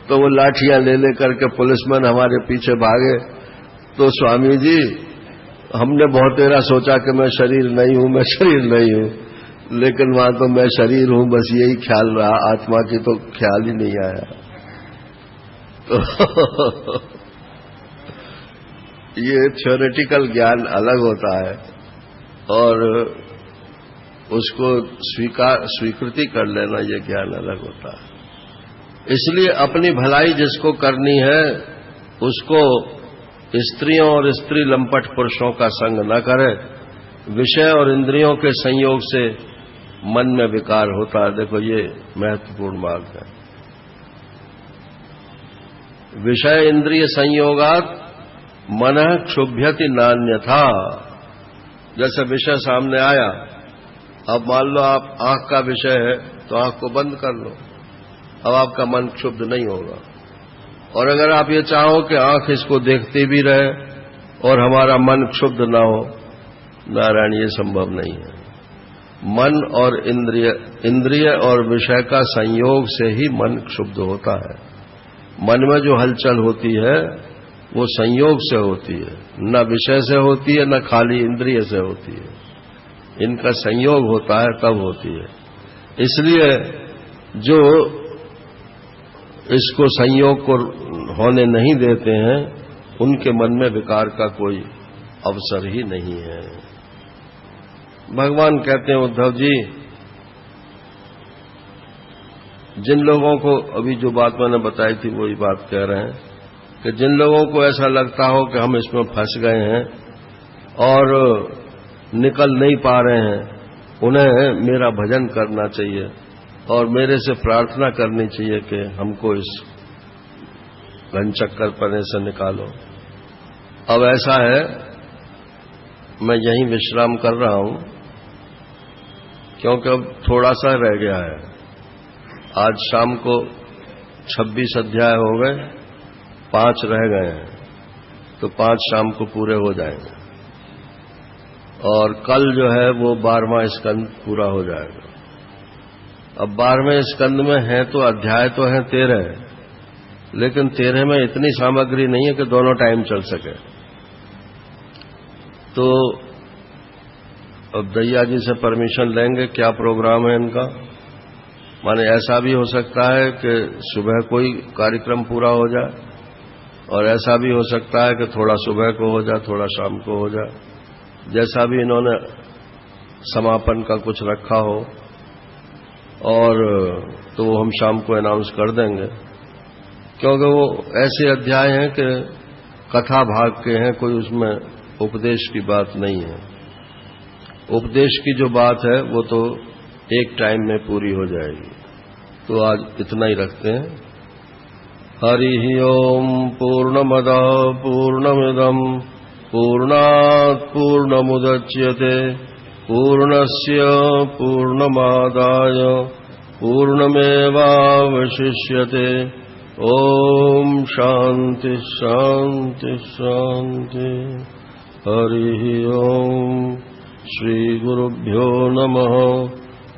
तो वो लाठियां ले करके पुलिसमैन हमारे पीछे भागे। तो स्वामी जी हमने बहुत तेरा सोचा कि मैं शरीर नहीं हूं, मैं शरीर नहीं हूं, लेकिन वहां तो मैं शरीर हूं, बस यही ख्याल रहा, आत्मा की तो ख्याल ही नहीं आया। तो ये थ्योरेटिकल ज्ञान अलग होता है और उसको स्वीकृति कर लेना ये ज्ञान अलग होता है। इसलिए अपनी भलाई जिसको करनी है उसको स्त्रियों और स्त्री लंपट पुरुषों का संग न करे। विषय और इंद्रियों के संयोग से मन में विकार होता है। देखो ये महत्वपूर्ण बात है। विषय इंद्रिय संयोगात मनः क्षुभ्यति नान्यथा। जैसे विषय सामने आया, अब मान लो आप आंख का विषय है तो आंख को बंद कर लो, अब आपका मन क्षुब्ध नहीं होगा। और अगर आप ये चाहो कि आंख इसको देखती भी रहे और हमारा मन क्षुब्ध ना हो, नारायण, ये संभव नहीं है। मन और इंद्रिय और विषय का संयोग से ही मन क्षुब्ध होता है। मन में जो हलचल होती है वो संयोग से होती है, न विषय से होती है, न खाली इंद्रिय से होती है। इनका संयोग होता है तब होती है। इसलिए जो इसको संयोग को होने नहीं देते हैं उनके मन में विकार का कोई अवसर ही नहीं है। भगवान कहते हैं, उद्धव जी, जिन लोगों को अभी जो बात मैंने बताई थी वही बात कह रहे हैं कि जिन लोगों को ऐसा लगता हो कि हम इसमें फंस गए हैं और निकल नहीं पा रहे हैं, उन्हें मेरा भजन करना चाहिए और मेरे से प्रार्थना करनी चाहिए कि हमको इस घनचक्कर पने से निकालो। अब ऐसा है, मैं यहीं विश्राम कर रहा हूं क्योंकि अब थोड़ा सा रह गया है। आज शाम को 26 अध्याय हो गए, 5 रह गए हैं, तो 5 शाम को पूरे हो जाएंगे और कल जो है वो 12वां स्कंद पूरा हो जाएगा। अब 12वें स्कंद में है तो अध्याय तो हैं 13, लेकिन 13 में इतनी सामग्री नहीं है कि दोनों टाइम चल सके। तो अब दैया जी से परमिशन लेंगे, क्या प्रोग्राम है इनका। माने ऐसा भी हो सकता है कि सुबह कोई कार्यक्रम पूरा हो जाए और ऐसा भी हो सकता है कि थोड़ा सुबह को हो जाए, थोड़ा शाम को हो जाए, जैसा भी इन्होंने समापन का कुछ रखा हो। और तो वो हम शाम को अनाउंस कर देंगे, क्योंकि वो ऐसे अध्याय हैं कि कथा भाग के हैं, कोई उसमें उपदेश की बात नहीं है। उपदेश की जो बात है वो तो एक टाइम में पूरी हो जाएगी। तो आज इतना ही रखते हैं। हरि ओम। पूर्णमदः पूर्णमिदं पूर्णात् पूर्णमुदच्यते पूर्णस्य पूर्णमादाय पूर्णमेवावशिष्यते। ओम शांति शांति शांति। हरि ओम। श्री गुरुभ्यो नमः।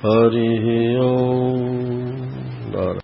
हरि ओम।